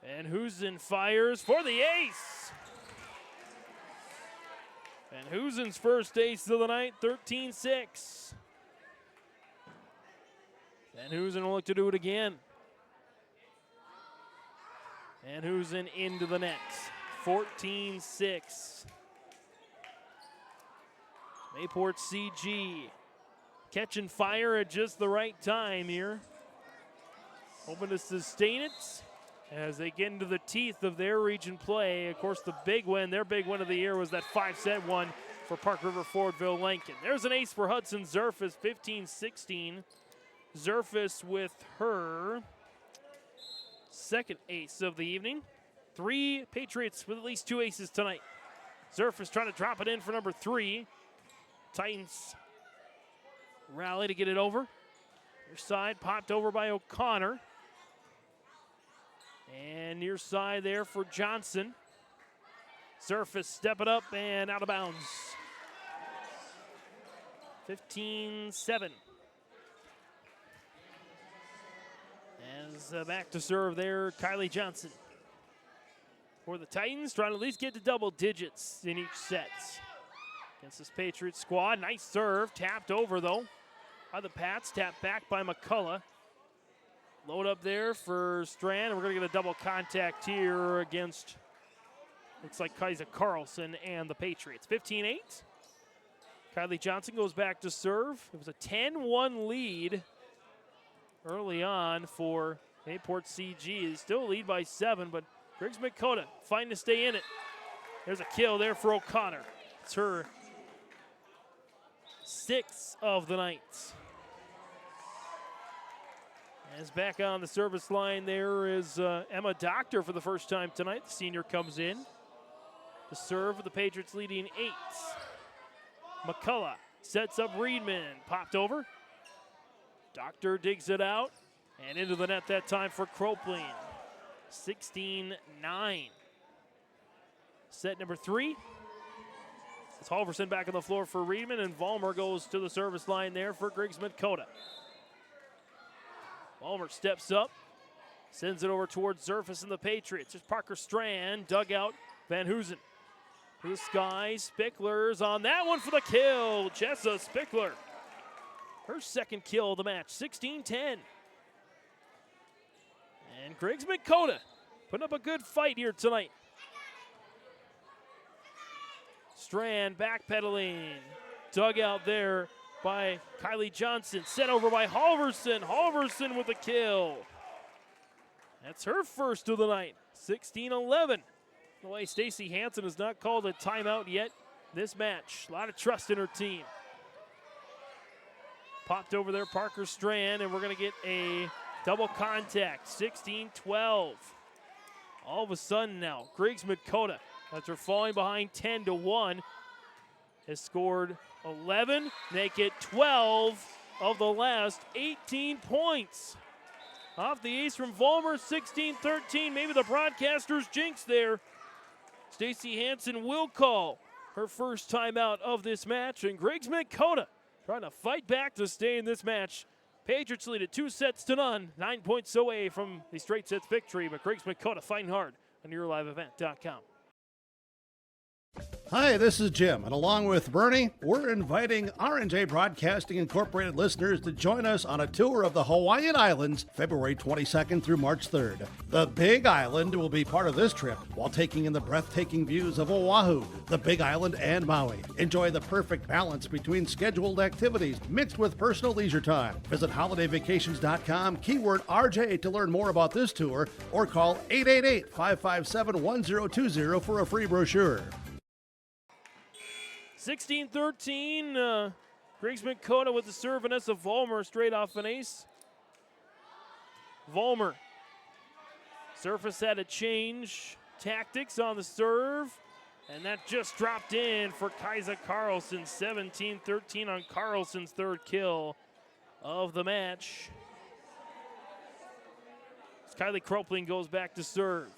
Van Hoosen fires for the ace. Van Hoosen's first ace of the night, 13-6. Van Hoosen will look to do it again. Van Hoosen into the net, 14-6. Mayport CG catching fire at just the right time here. Hoping to sustain it as they get into the teeth of their region play. Of course, the big win, their big win of the year, was that 5-set one for Park River Fordville Lincoln. There's an ace for Hudson Zerfus, 15-16. Zerfus with her second ace of the evening. 3 Patriots with at least 2 aces tonight. Zerfus trying to drop it in for number 3. Titans rally to get it over. Near side popped over by O'Connor. And near side there for Johnson. Zerfus stepping up and out of bounds. 15-7. As back to serve there, Kylie Johnson. For the Titans, trying to at least get to double digits in each set. Against this Patriots squad. Nice serve. Tapped over, though, by the Pats. Tapped back by McCullough. Load up there for Strand. We're going to get a double contact here against, looks like Kaiser Carlson and the Patriots. 15-8. Kylie Johnson goes back to serve. It was a 10-1 lead early on for Mayport CG. They still lead by 7, but Griggs Midkota fighting to stay in it. There's a kill there for O'Connor. It's her 6th of the night. As back on the service line there is Emma Doctor for the first time tonight. The senior comes in to serve with the Patriots leading 8. McCullough sets up Reedman. Popped over. Doctor digs it out and into the net that time for Cropling. 16-9. Set number 3. It's Halverson back on the floor for Reedman, and Vollmer goes to the service line there for Griggs Midkota. Vollmer steps up, sends it over towards Zerfus and the Patriots. There's Parker Strand, dugout, Van Hoosen. To the sky, Spickler's on that one for the kill. Jessa Spickler, her second kill of the match, 16-10. And Griggs Midkota putting up a good fight here tonight. Strand backpedaling, dug out there by Kylie Johnson, set over by Halverson. Halverson with a kill. That's her first of the night, 16-11. The way Stacy Hansen has not called a timeout yet this match. A lot of trust in her team. Popped over there, Parker Strand, and we're going to get a double contact, 16-12. All of a sudden now, Griggs Midkota, after falling behind 10-1, has scored 11, make it 12 of the last 18 points. Off the ace from Vollmer, 16-13. Maybe the broadcaster's jinx there. Stacy Hansen will call her first timeout of this match, and Griggs Midkota trying to fight back to stay in this match. Patriots lead at 2-0, 9 points away from the straight sets victory, but Griggs Midkota fighting hard on YourLiveEvent.com. Hi, this is Jim, and along with Bernie, we're inviting R&J Broadcasting Incorporated listeners to join us on a tour of the Hawaiian Islands, February 22nd through March 3rd. The Big Island will be part of this trip while taking in the breathtaking views of Oahu, the Big Island, and Maui. Enjoy the perfect balance between scheduled activities mixed with personal leisure time. Visit holidayvacations.com, keyword RJ to learn more about this tour, or call 888-557-1020 for a free brochure. 16-13, Griggs Midkota with the serve. Vanessa Vollmer straight off an ace. Vollmer. Surface had to change tactics on the serve, and that just dropped in for Kaiser Carlson. 17-13 on Carlson's third kill of the match. Kylie Kropling goes back to serve.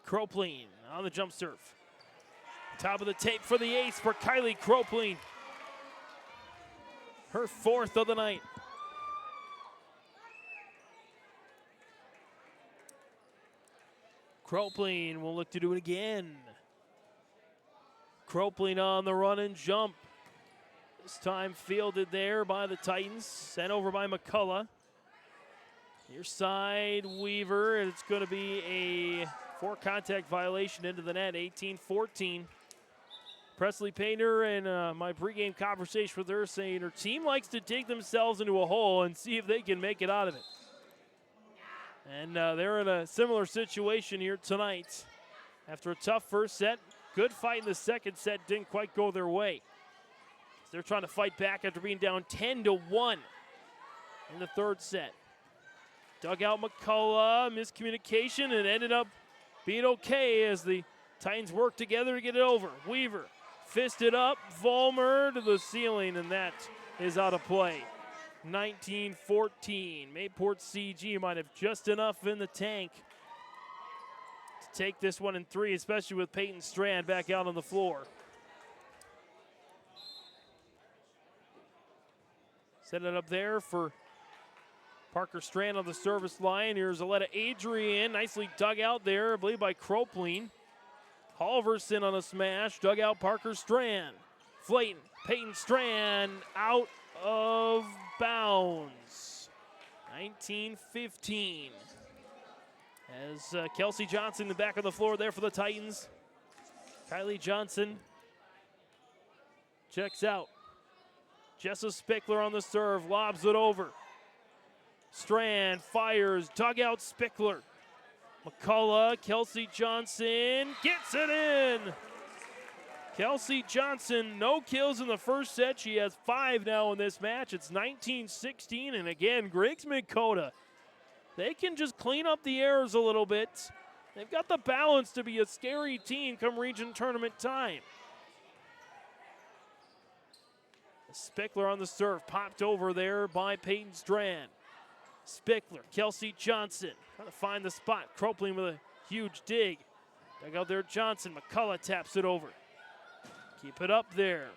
Kropling on the jump serve. Top of the tape for the ace for Kylie Kropling. Her 4th of the night. Kropling will look to do it again. Kropling on the run and jump. This time fielded there by the Titans. Sent over by McCullough. Near side Weaver. It's going to be a 4-contact violation into the net. 18-14. Presley Painter and my pregame conversation with her saying her team likes to dig themselves into a hole and see if they can make it out of it. And they're in a similar situation here tonight. After a tough first set, good fight in the second set, didn't quite go their way. They're trying to fight back after being down 10-1 in the third set. Dug out McCullough, miscommunication, and ended up being okay as the Titans work together to get it over. Weaver fisted up, Vollmer to the ceiling, and that is out of play. 19-14. Mayport CG might have just enough in the tank to take this one in 3, especially with Peyton Strand back out on the floor. Set it up there for Parker Strand on the service line. Here's Aletta Adrian, nicely dug out there, I believe by Kropling. Halverson on a smash, dug out Parker Strand. Flayton, Peyton Strand out of bounds. 19-15. As Kelsey Johnson in the back of the floor there for the Titans. Kylie Johnson checks out. Jessa Spickler on the serve, lobs it over. Strand fires, dugout Spickler. McCullough, Kelsey Johnson gets it in. Kelsey Johnson, no kills in the first set. She has 5 now in this match. It's 19-16, and again, Griggs Midkota. They can just clean up the errors a little bit. They've got the balance to be a scary team come region tournament time. Spickler on the serve, popped over there by Peyton Strand. Spickler, Kelsey Johnson, trying to find the spot. Kropling with a huge dig. Dug out there Johnson, McCullough taps it over. Keep it up there.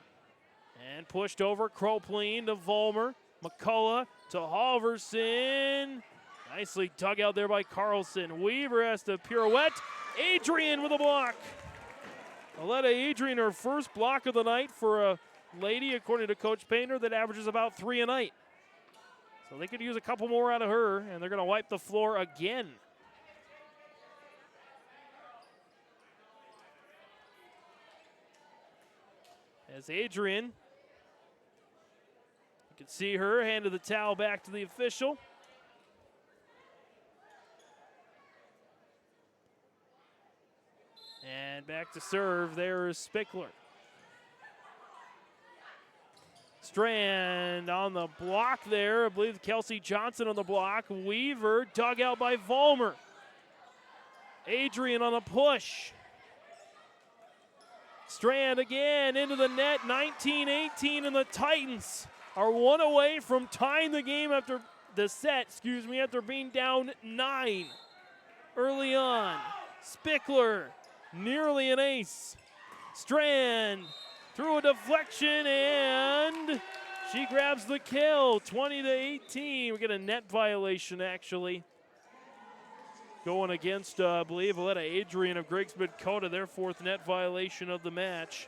And pushed over, Kropling to Vollmer. McCullough to Halverson. Nicely dug out there by Carlson. Weaver has to pirouette. Adrian with a block. Aletta Adrian, her first block of the night for a lady, according to Coach Painter, that averages about 3 a night. So they could use a couple more out of her, and they're going to wipe the floor again. As Adrian, you can see her handed the towel back to the official. And back to serve, there is Spickler. Strand on the block there. I believe Kelsey Johnson on the block. Weaver dug out by Vollmer. Adrian on a push. Strand again into the net. 19-18, and the Titans are 1 away from tying the game after the set, after being down 9 early on. Spickler, nearly an ace. Strand through a deflection, and she grabs the kill. 20-18. We get a net violation, actually. Going against, I believe, Aletta Adrian of Griggs Midkota, their 4th net violation of the match.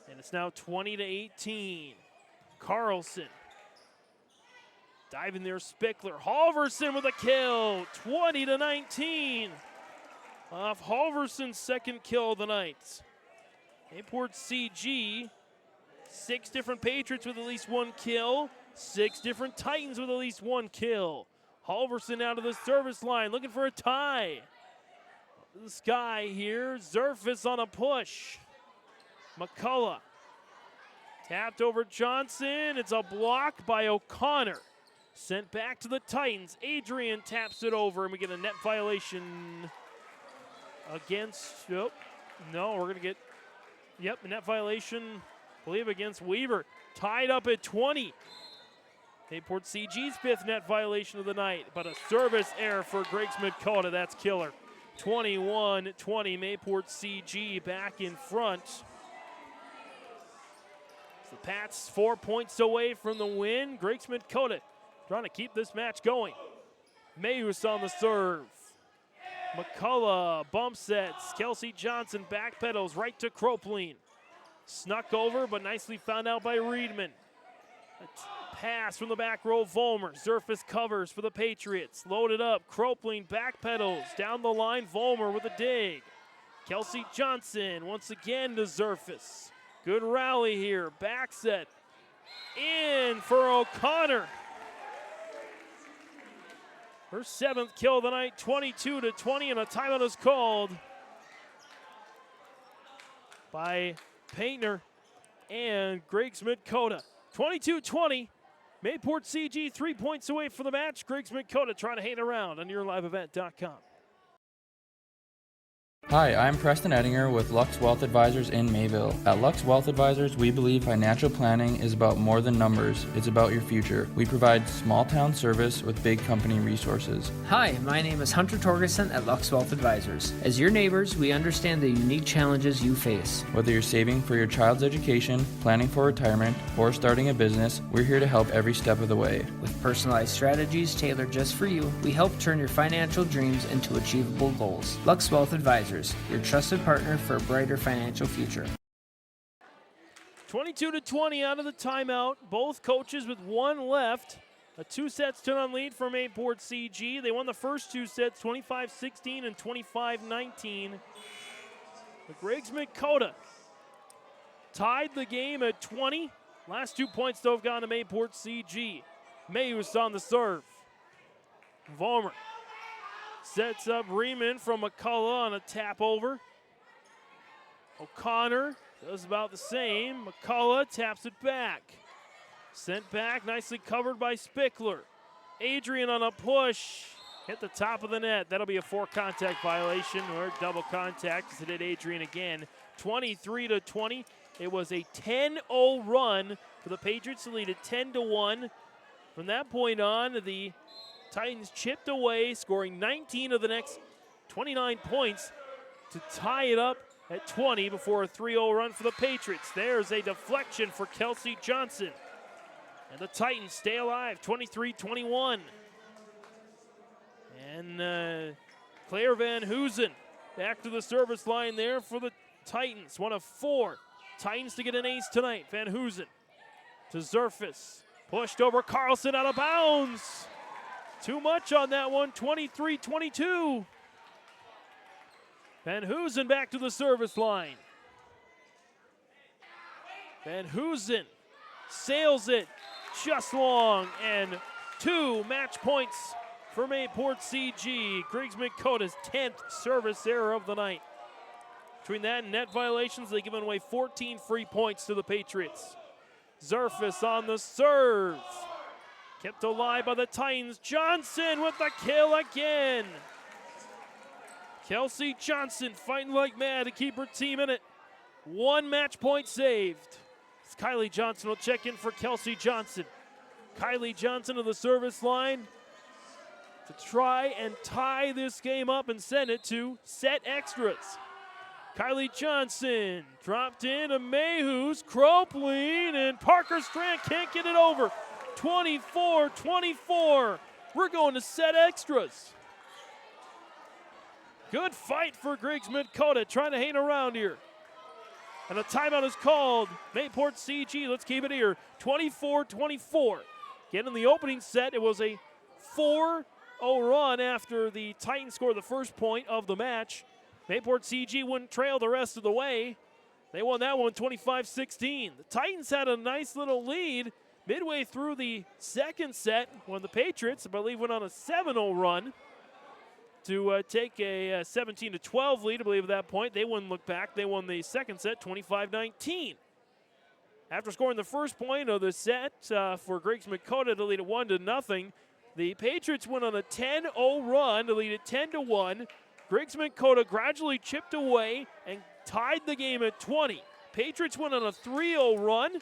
And it's now 20-18. Carlson. Diving there, Spickler. Halverson with a kill. 20-19. Off Halverson's 2nd kill of the night. Mayport CG, 6 different Patriots with at least 1 kill, 6 different Titans with at least 1 kill. Halverson out of the service line, looking for a tie. The sky here, Zerfis on a push. McCullough, tapped over Johnson, it's a block by O'Connor. Sent back to the Titans, Adrian taps it over, and we get a net violation against, no, we're gonna get, a net violation believe, against Weaver. Tied up at 20. Mayport CG's 5th net violation of the night, but a service error for Griggs Midkota. That's killer. 21-20, Mayport CG back in front. The Pats 4 points away from the win. Griggs Midkota trying to keep this match going. Mayus on the serve. McCullough bump sets. Kelsey Johnson backpedals right to Cropleen. Snuck over, but nicely found out by Reedman. A pass from the back row, Volmer. Zerfus covers for the Patriots. Loaded up, Cropleen backpedals. Down the line, Volmer with a dig. Kelsey Johnson once again to Zerfus. Good rally here, back set. In for O'Connor. Her 7th kill of the night, 22-20, and a timeout is called by Paintner and Griggs Midkota. 22-20, Mayport CG 3 points away from the match. Griggs Midkota trying to hang around on YourLiveEvent.com. Hi, I'm Preston Ettinger with Lux Wealth Advisors in Mayville. At Lux Wealth Advisors, we believe financial planning is about more than numbers. It's about your future. We provide small town service with big company resources. Hi, my name is Hunter Torgerson at Lux Wealth Advisors. As your neighbors, we understand the unique challenges you face. Whether you're saving for your child's education, planning for retirement, or starting a business, we're here to help every step of the way. With personalized strategies tailored just for you, we help turn your financial dreams into achievable goals. Lux Wealth Advisors, your trusted partner for a brighter financial future. 22-20 out of the timeout. Both coaches with one left. A 2-set lead for Mayport CG. They won the first 2 sets, 25-16 and 25-19. But Griggs Midkota tied the game at 20. Last 2 points, though, have gone to Mayport CG. Mayus on the serve. Volmer sets up Riemann from McCullough on a tap over. O'Connor does about the same. McCullough taps it back. Sent back, nicely covered by Spickler. Adrian on a push. Hit the top of the net. That'll be a 4-contact violation or double contact as it hit Adrian again. 23-20. It was a 10-0 run for the Patriots to lead at 10-1. From that point on, the Titans chipped away, scoring 19 of the next 29 points to tie it up at 20 before a 3-0 run for the Patriots. There's a deflection for Kelsey Johnson. And the Titans stay alive, 23-21. And Claire Van Hoosen back to the service line there for the Titans. 1 of 4 Titans to get an ace tonight. Van Hoosen to Zerfus. Pushed over Carlson, out of bounds. Too much on that one, 23-22. Van Hoosen back to the service line. Van Hoosen sails it just long, and 2 match points for Mayport CG. Griggs Midkota's 10th service error of the night. Between that and net violations, they've given away 14 free points to the Patriots. Zerfus on the serve. Kept alive by the Titans. Johnson with the kill again. Kelsey Johnson fighting like mad to keep her team in it. 1 match point saved. Kylie Johnson will check in for Kelsey Johnson. Kylie Johnson to the service line to try and tie this game up and send it to set extras. Kylie Johnson dropped in to Mayhews, Cropleen, and Parker Strand can't get it over. 24-24. We're going to set extras. Good fight for Griggs Midkota, trying to hang around here. And a timeout is called. Mayport CG, let's keep it here. 24-24. Again, in the opening set, it was a 4-0 run after the Titans scored the first point of the match. Mayport CG wouldn't trail the rest of the way. They won that one 25-16. The Titans had a nice little lead midway through the second set when the Patriots, I believe, went on a 7-0 run to take a 17-12 lead, I believe, at that point. They wouldn't look back. They won the second set 25-19. After scoring the first point of the set for Griggs Midkota to lead it 1-0, the Patriots went on a 10-0 run to lead it 10-1. Griggs Midkota gradually chipped away and tied the game at 20. Patriots went on a 3-0 run.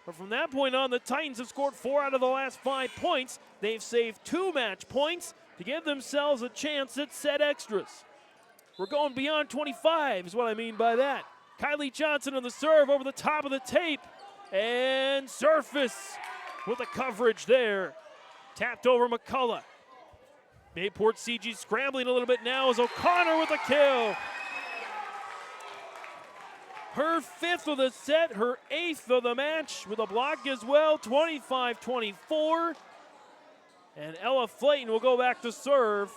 But from that point on, the Titans have scored 4 out of the last 5 points. They've saved 2 match points to give themselves a chance at set extras. We're going beyond 25 is what I mean by that. Kylie Johnson on the serve over the top of the tape. And Surface with the coverage there. Tapped over McCullough. Mayport CG scrambling a little bit now as O'Connor with the kill. Her 5th of the set, her 8th of the match with a block as well, 25-24. And Ella Flayton will go back to serve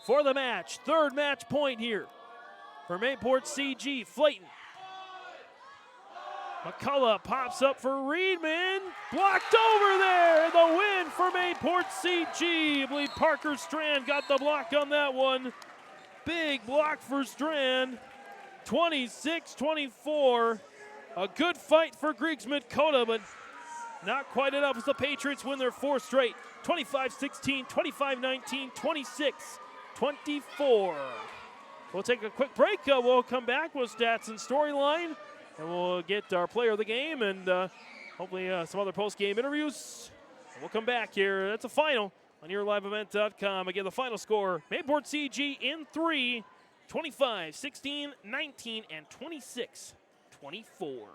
for the match. 3rd match point here for Mayport CG. Flayton. McCullough pops up for Reedman. Blocked over there. The win for Mayport CG. I believe Parker Strand got the block on that one. Big block for Strand. 26-24. A good fight for Griggs Midkota, but not quite enough as the Patriots win their 4th straight. 25-16, 25-19, 26-24. We'll take a quick break. We'll come back with stats and storyline. And we'll get our player of the game and hopefully some other post-game interviews. And we'll come back here. That's a final on YourLiveEvent.com. Again, the final score, Mayport CG in 3, 25, 16, 19, and 26, 24.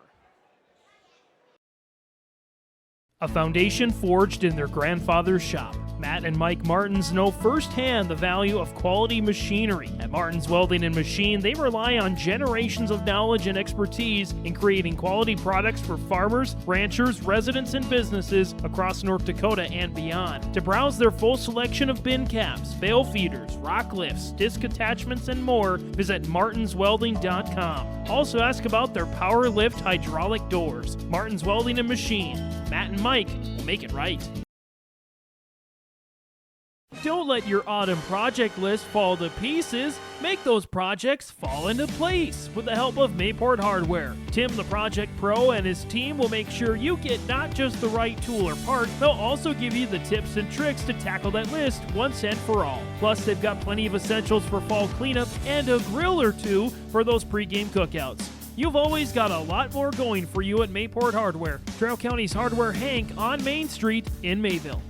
A foundation forged in their grandfather's shop. Matt and Mike Martins know firsthand the value of quality machinery. At Martins Welding and Machine, they rely on generations of knowledge and expertise in creating quality products for farmers, ranchers, residents, and businesses across North Dakota and beyond. To browse their full selection of bin caps, bale feeders, rock lifts, disc attachments, and more, visit martinswelding.com. Also ask about their power lift hydraulic doors. Martins Welding and Machine. Matt and Mike will make it right. Don't let your autumn project list fall to pieces. Make those projects fall into place with the help of Mayport Hardware. Tim, the project pro, and his team will make sure you get not just the right tool or part, they'll also give you the tips and tricks to tackle that list once and for all. Plus, they've got plenty of essentials for fall cleanup and a grill or two for those pregame cookouts. You've always got a lot more going for you at Mayport Hardware, Trail County's Hardware Hank on Main Street in Mayville.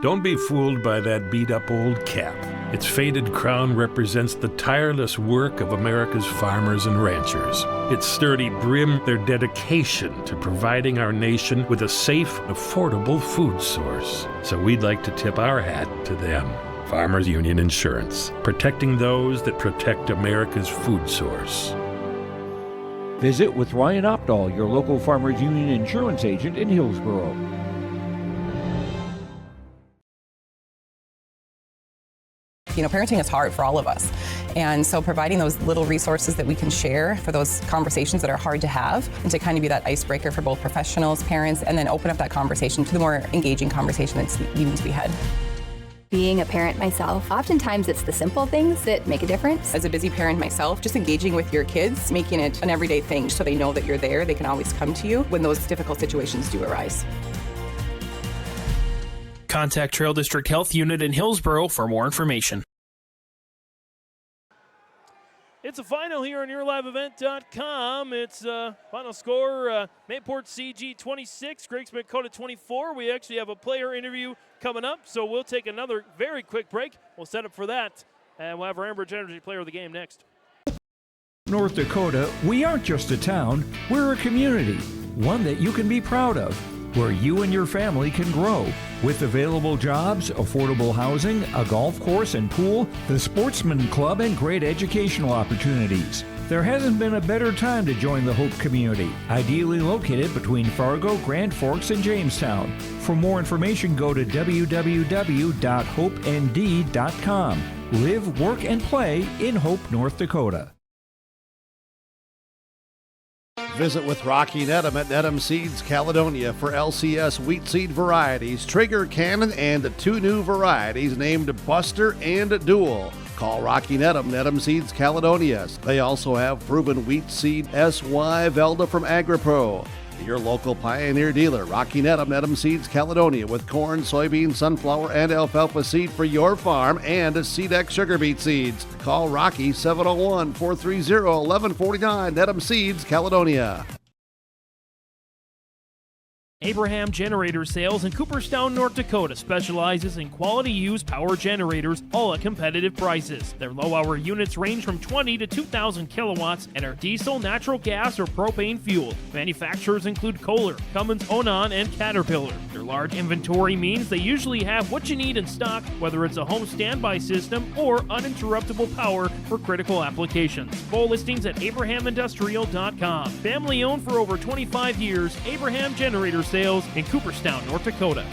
Don't be fooled by that beat-up old cap. Its faded crown represents the tireless work of America's farmers and ranchers. Its sturdy brim, their dedication to providing our nation with a safe, affordable food source. So we'd like to tip our hat to them. Farmers Union Insurance, protecting those that protect America's food source. Visit with Ryan Opdahl, your local Farmers Union insurance agent in Hillsboro. You know, parenting is hard for all of us. And so providing those little resources that we can share for those conversations that are hard to have and to kind of be that icebreaker for both professionals, parents, and then open up that conversation to the more engaging conversation that's needing to be had. Being a parent myself, oftentimes it's the simple things that make a difference. As a busy parent myself, just engaging with your kids, making it an everyday thing so they know that you're there, they can always come to you when those difficult situations do arise. Contact Trail District Health Unit in Hillsboro for more information. It's a final here on YourLiveEvent.com. It's final score, Mayport CG 26, Griggs Midkota 24. We actually have a player interview coming up, so we'll take another very quick break. We'll set up for that, and we'll have our Ambridge Energy player of the game next. North Dakota, we aren't just a town, we're a community, one that you can be proud of, where you and your family can grow. With available jobs, affordable housing, a golf course and pool, the Sportsman Club, and great educational opportunities. There hasn't been a better time to join the Hope community, ideally located between Fargo, Grand Forks, and Jamestown. For more information, go to www.hopend.com. Live, work, and play in Hope, North Dakota. Visit with Rocky Nedham at Nedham Seeds Caledonia for LCS wheat seed varieties, Trigger Cannon, and 2 new varieties named Buster and Dual. Call Rocky Nedham, Nedham Seeds Caledonia. They also have proven wheat seed SY Velda from AgriPro. Your local Pioneer dealer, Rocky Needham, Needham Seeds, Caledonia, with corn, soybean, sunflower, and alfalfa seed for your farm and Seedex sugar beet seeds. Call Rocky 701-430-1149, Needham Seeds, Caledonia. Abraham Generator Sales in Cooperstown, North Dakota specializes in quality used power generators, all at competitive prices. Their low-hour units range from 20 to 2,000 kilowatts and are diesel, natural gas, or propane fueled. Manufacturers include Kohler, Cummins, Onan, and Caterpillar. Their large inventory means they usually have what you need in stock, whether it's a home standby system or uninterruptible power for critical applications. Full listings at abrahamindustrial.com. Family owned for over 25 years, Abraham Generator Sales in Cooperstown, North Dakota.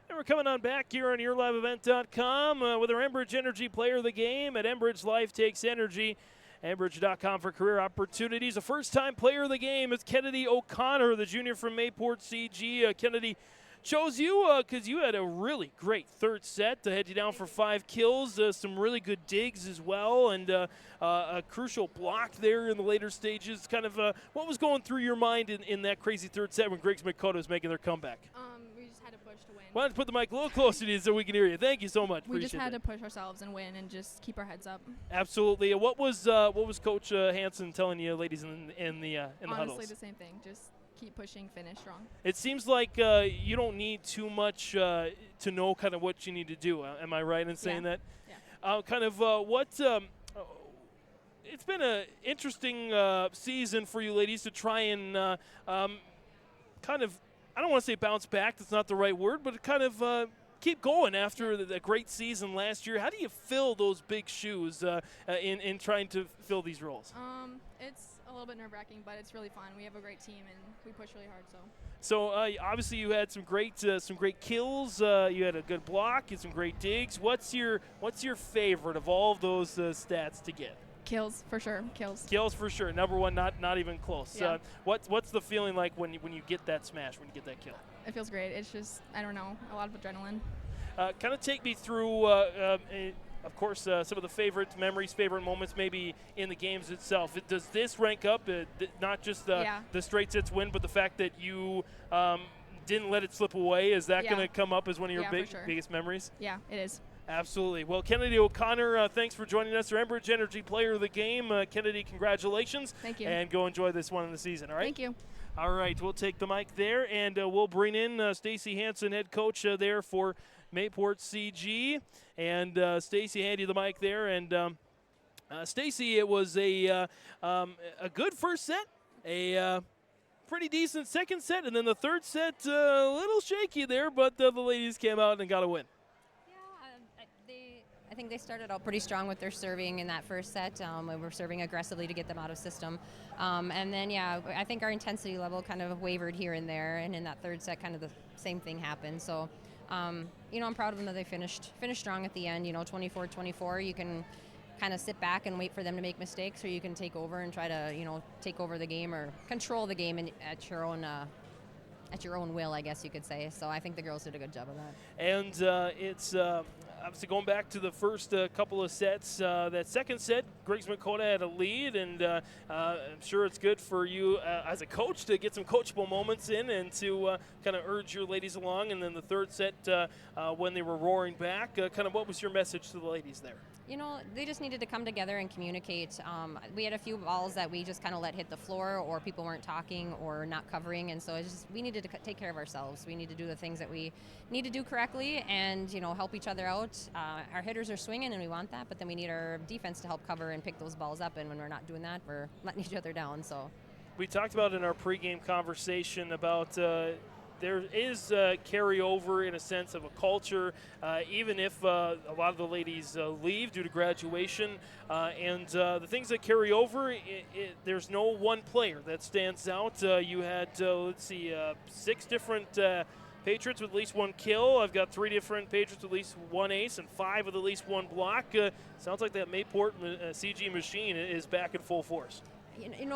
And we're coming on back here on YourLiveEvent.com with our Enbridge Energy Player of the Game. At Enbridge, life takes energy. Enbridge.com for career opportunities. A first-time player of the game is Kennedy O'Connor, the junior from Mayport CG. Kennedy chose you because you had a really great third set to head you down for 5 kills, some really good digs as well, and a crucial block there in the later stages. Kind of what was going through your mind in that crazy third set when Griggs Midkota was making their comeback? We just had to push to win. Why don't you put the mic a little closer to you so we can hear you? Thank you so much. We just had that. to push ourselves and win and just keep our heads up. Absolutely. What was Coach Hansen telling you, ladies, in the huddles? Honestly, the same thing. Just keep pushing, finish strong. It seems like you don't need too much to know kind of what you need to do. Am I right in saying that? Yeah. It's been an interesting season for you ladies to try and kind of, I don't want to say bounce back, that's not the right word, but kind of keep going after the great season last year. How do you fill those big shoes in trying to fill these roles? It's a little bit nerve-wracking, but it's really fun. We have a great team, and we push really hard. So obviously you had some great kills. You had a good block and some great digs. What's your favorite of all of those stats to get? Kills for sure. Kills for sure. Number one, not even close. Yeah. What's the feeling like when you get that smash, when you get that kill? It feels great. It's just, I don't know, a lot of adrenaline. Kind of take me through. Of course, some of the favorite memories, favorite moments maybe in the games itself. Does this rank up, not just the straight sets win, but the fact that you didn't let it slip away? Is that going to come up as one of your biggest memories? Yeah, it is. Absolutely. Well, Kennedy O'Connor, thanks for joining us. Our Enbridge Energy Player of the Game. Kennedy, congratulations. Thank you. And go enjoy this one in the season, all right? Thank you. All right, we'll take the mic there, and we'll bring in Stacy Hansen, head coach there for Mayport CG. And Stacy, hand you the mic there. And Stacy, it was a good first set, a pretty decent second set, and then the third set a little shaky there, but the ladies came out and got a win. I think they started out pretty strong with their serving in that first set. We were serving aggressively to get them out of system. And then, I think our intensity level kind of wavered here and there. And in that third set, kind of the same thing happened. So, I'm proud of them that they finished strong at the end. 24-24, you can kind of sit back and wait for them to make mistakes, or you can take over and try to, take over the game or control the game at your own will, I guess you could say. So I think the girls did a good job of that. And it's obviously going back to the first couple of sets. That second set, Griggs Midkota had a lead, and I'm sure it's good for you as a coach to get some coachable moments in and to kind of urge your ladies along. And then the third set, when they were roaring back, kind of what was your message to the ladies there? They just needed to come together and communicate. We had a few balls that we just kind of let hit the floor, or people weren't talking or not covering, and so we needed to take care of ourselves. We need to do the things that we need to do correctly and, help each other out. Our hitters are swinging, and we want that, but then we need our defense to help cover and pick those balls up, and when we're not doing that, we're letting each other down. So we talked about in our pregame conversation about there is carryover in a sense of a culture, even if a lot of the ladies leave due to graduation. And the things that carry over, there's no one player that stands out. You had, 6 different Patriots with at least 1 kill. I've got 3 different Patriots with at least 1 ace and 5 with at least 1 block. Sounds like that Mayport CG machine is back in full force.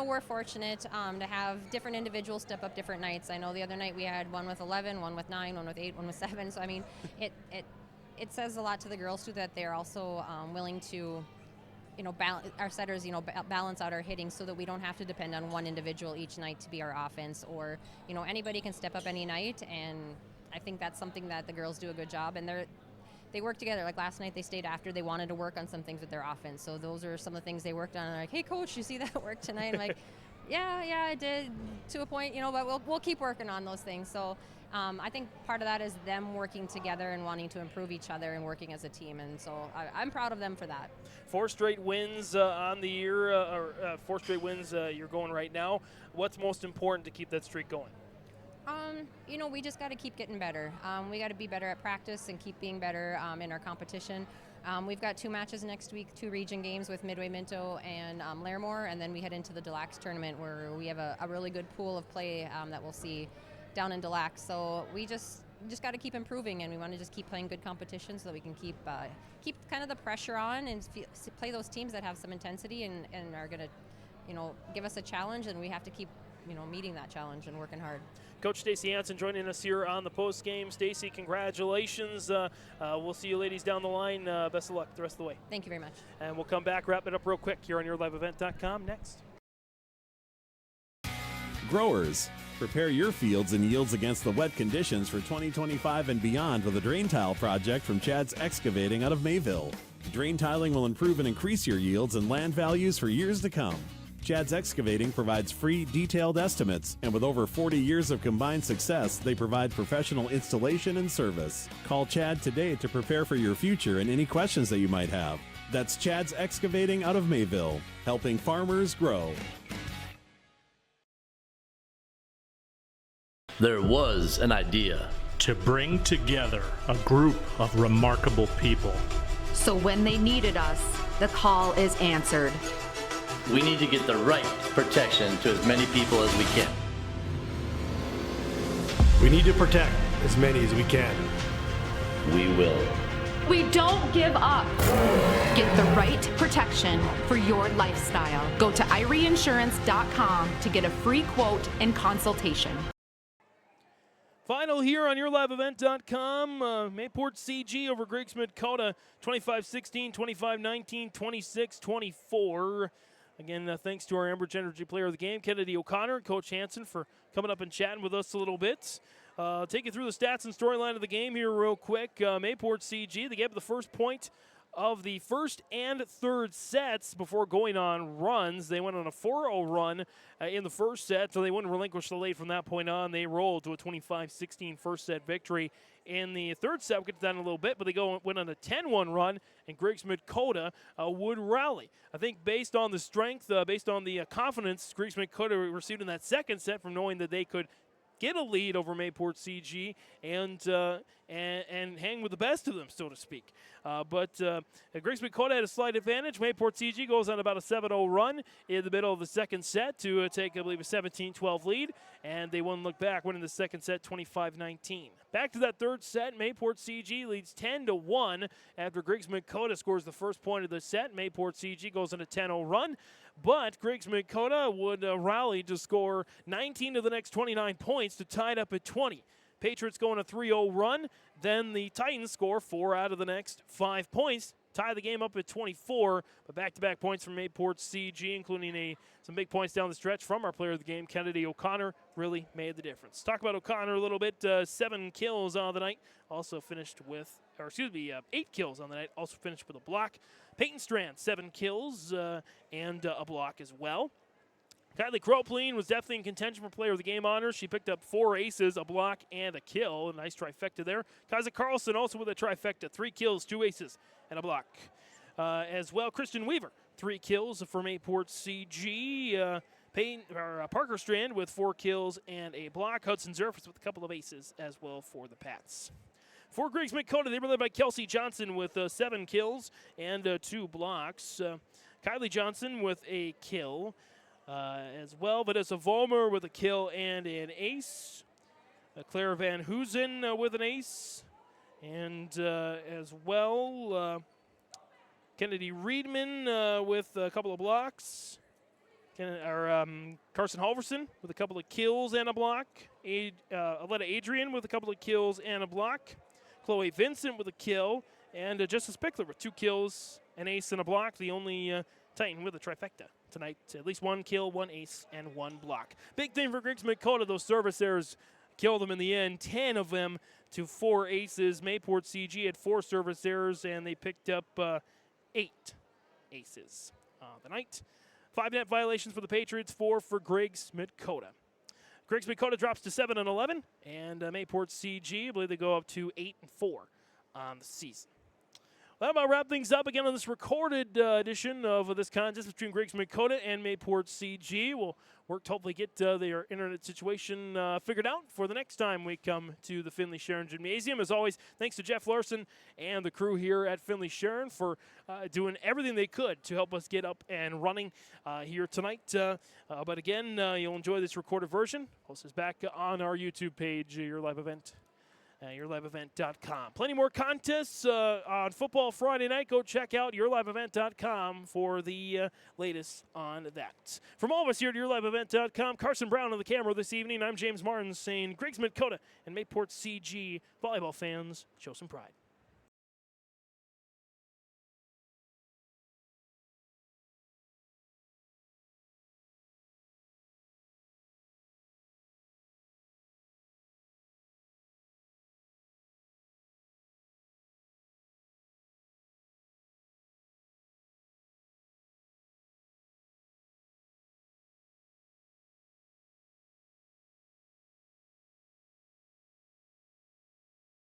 We're fortunate to have different individuals step up different nights. I know the other night we had 1 with 11, 1 with 9, 1 with 8, 1 with 7. So, I mean, it says a lot to the girls, too, that they're also willing to our setters, balance out our hitting so that we don't have to depend on one individual each night to be our offense, or, anybody can step up any night. And I think that's something that the girls do a good job, and they work together. Like last night, they stayed after. They wanted to work on some things with their offense. So those are some of the things they worked on. And they're like, hey, coach, you see that work tonight? I'm like, yeah, I did to a point, but we'll keep working on those things. So I think part of that is them working together and wanting to improve each other and working as a team. And so I'm proud of them for that. 4 straight wins on the year, 4 straight wins you're going right now. What's most important to keep that streak going? We just got to keep getting better. We got to be better at practice and keep being better in our competition. We've got 2 matches next week, 2 region games with Midway Minto and Larimore, and then we head into the Delac tournament where we have a really good pool of play that we'll see down in Delac. So we just got to keep improving, and we want to just keep playing good competition so that we can keep kind of the pressure on and play those teams that have some intensity and are going to, give us a challenge, and we have to keep meeting that challenge and working hard. Coach Stacey Hansen joining us here on the post game. Stacey, congratulations. We'll see you ladies down the line. Best of luck the rest of the way. Thank you very much. And we'll come back, wrap it up real quick here on yourliveevent.com next. Growers, prepare your fields and yields against the wet conditions for 2025 and beyond with a drain tile project from Chad's Excavating out of Mayville. Drain tiling will improve and increase your yields and land values for years to come. Chad's Excavating provides free, detailed estimates, and with over 40 years of combined success, they provide professional installation and service. Call Chad today to prepare for your future and any questions that you might have. That's Chad's Excavating out of Mayville, helping farmers grow. There was an idea to bring together a group of remarkable people. So when they needed us, the call is answered. We need to get the right protection to as many people as we can. We need to protect as many as we can. We will. We don't give up. Get the right protection for your lifestyle. Go to IRIinsurance.com to get a free quote and consultation. Final here on yourliveevent.com. Mayport CG over Griggs Midkota, 25-16, 25-19, 26-24. Again, thanks to our Enbridge Energy Player of the Game, Kennedy O'Connor, and Coach Hansen for coming up and chatting with us a little bit. Take you through the stats and storyline of the game here real quick. Mayport CG, they gave up the first point of the first and third sets before going on runs. They went on a 4-0 run in the first set, so they wouldn't relinquish the lead from that point on. They rolled to a 25-16 first set victory. In the third set, we'll get to that in a little bit, but they went on a 10-1 run, and Griggs Midkota would rally. I think based on the strength, based on the confidence Griggs Midkota received in that second set from knowing that they could get a lead over Mayport CG and hang with the best of them, so to speak. But Griggs Midkota had a slight advantage. Mayport CG goes on about a 7-0 run in the middle of the second set to take, I believe, a 17-12 lead, and they wouldn't look back, winning the second set 25-19. Back to that third set, Mayport CG leads 10-1 after Griggs Midkota scores the first point of the set. Mayport CG goes on a 10-0 run, but Griggs Midkota would rally to score 19 of the next 29 points to tie it up at 20. Patriots go on a 3-0 run. Then the Titans score 4 out of the next 5 points, tie the game up at 24. But back-to-back points from Mayport CG, including some big points down the stretch from our player of the game, Kennedy O'Connor, really made the difference. Talk about O'Connor a little bit. 7 kills on the night. Also finished with, 8 kills on the night. Also finished with a block. Peyton Strand, 7 kills and a block as well. Kylie Kropleen was definitely in contention for player of the game honors. She picked up 4 aces, a block, and a kill. A nice trifecta there. Kaza Carlson also with a trifecta, 3 kills, 2 aces, and a block. As well, Kristen Weaver, 3 kills for Mayport CG. Parker Strand with 4 kills and a block. Hudson Zerfus with a couple of aces as well for the Pats. For Griggs Midkota, they were led by Kelsey Johnson with 7 kills and 2 blocks. Kylie Johnson with a kill. As well, Vanessa Vollmer with a kill and an ace. Claire Van Hoosen with an ace. And as well, Kennedy Reedman with a couple of blocks. Carson Halverson with a couple of kills and a block. Aletta Adrian with a couple of kills and a block. Chloe Vincent with a kill. And Justice Pickler with 2 kills, an ace, and a block. The only Titan with a trifecta tonight. At least 1 kill, 1 ace, and 1 block. Big thing for Griggs Midkota. Those service errors killed them in the end. 10 of them to 4 aces. Mayport CG had 4 service errors, and they picked up 8 aces the night. 5 net violations for the Patriots, 4 for Griggs Midkota. Griggs Midkota drops to 7-11, and Mayport CG, I believe they go up to 8-4 on the season. Well, that about wrap things up again on this recorded edition of this contest between Griggs Midkota and Mayport CG. We'll work to hopefully get their internet situation figured out for the next time we come to the Finley Sharon Gymnasium. As always, thanks to Jeff Larson and the crew here at Finley Sharon for doing everything they could to help us get up and running here tonight. But again, you'll enjoy this recorded version. Post this back on our YouTube page, your live event. YourLiveEvent.com. Plenty more contests on Football Friday night. Go check out YourLiveEvent.com for the latest on that. From all of us here at YourLiveEvent.com, Carson Brown on the camera this evening. I'm James Martin saying Griggs Midkota and Mayport CG volleyball fans, show some pride.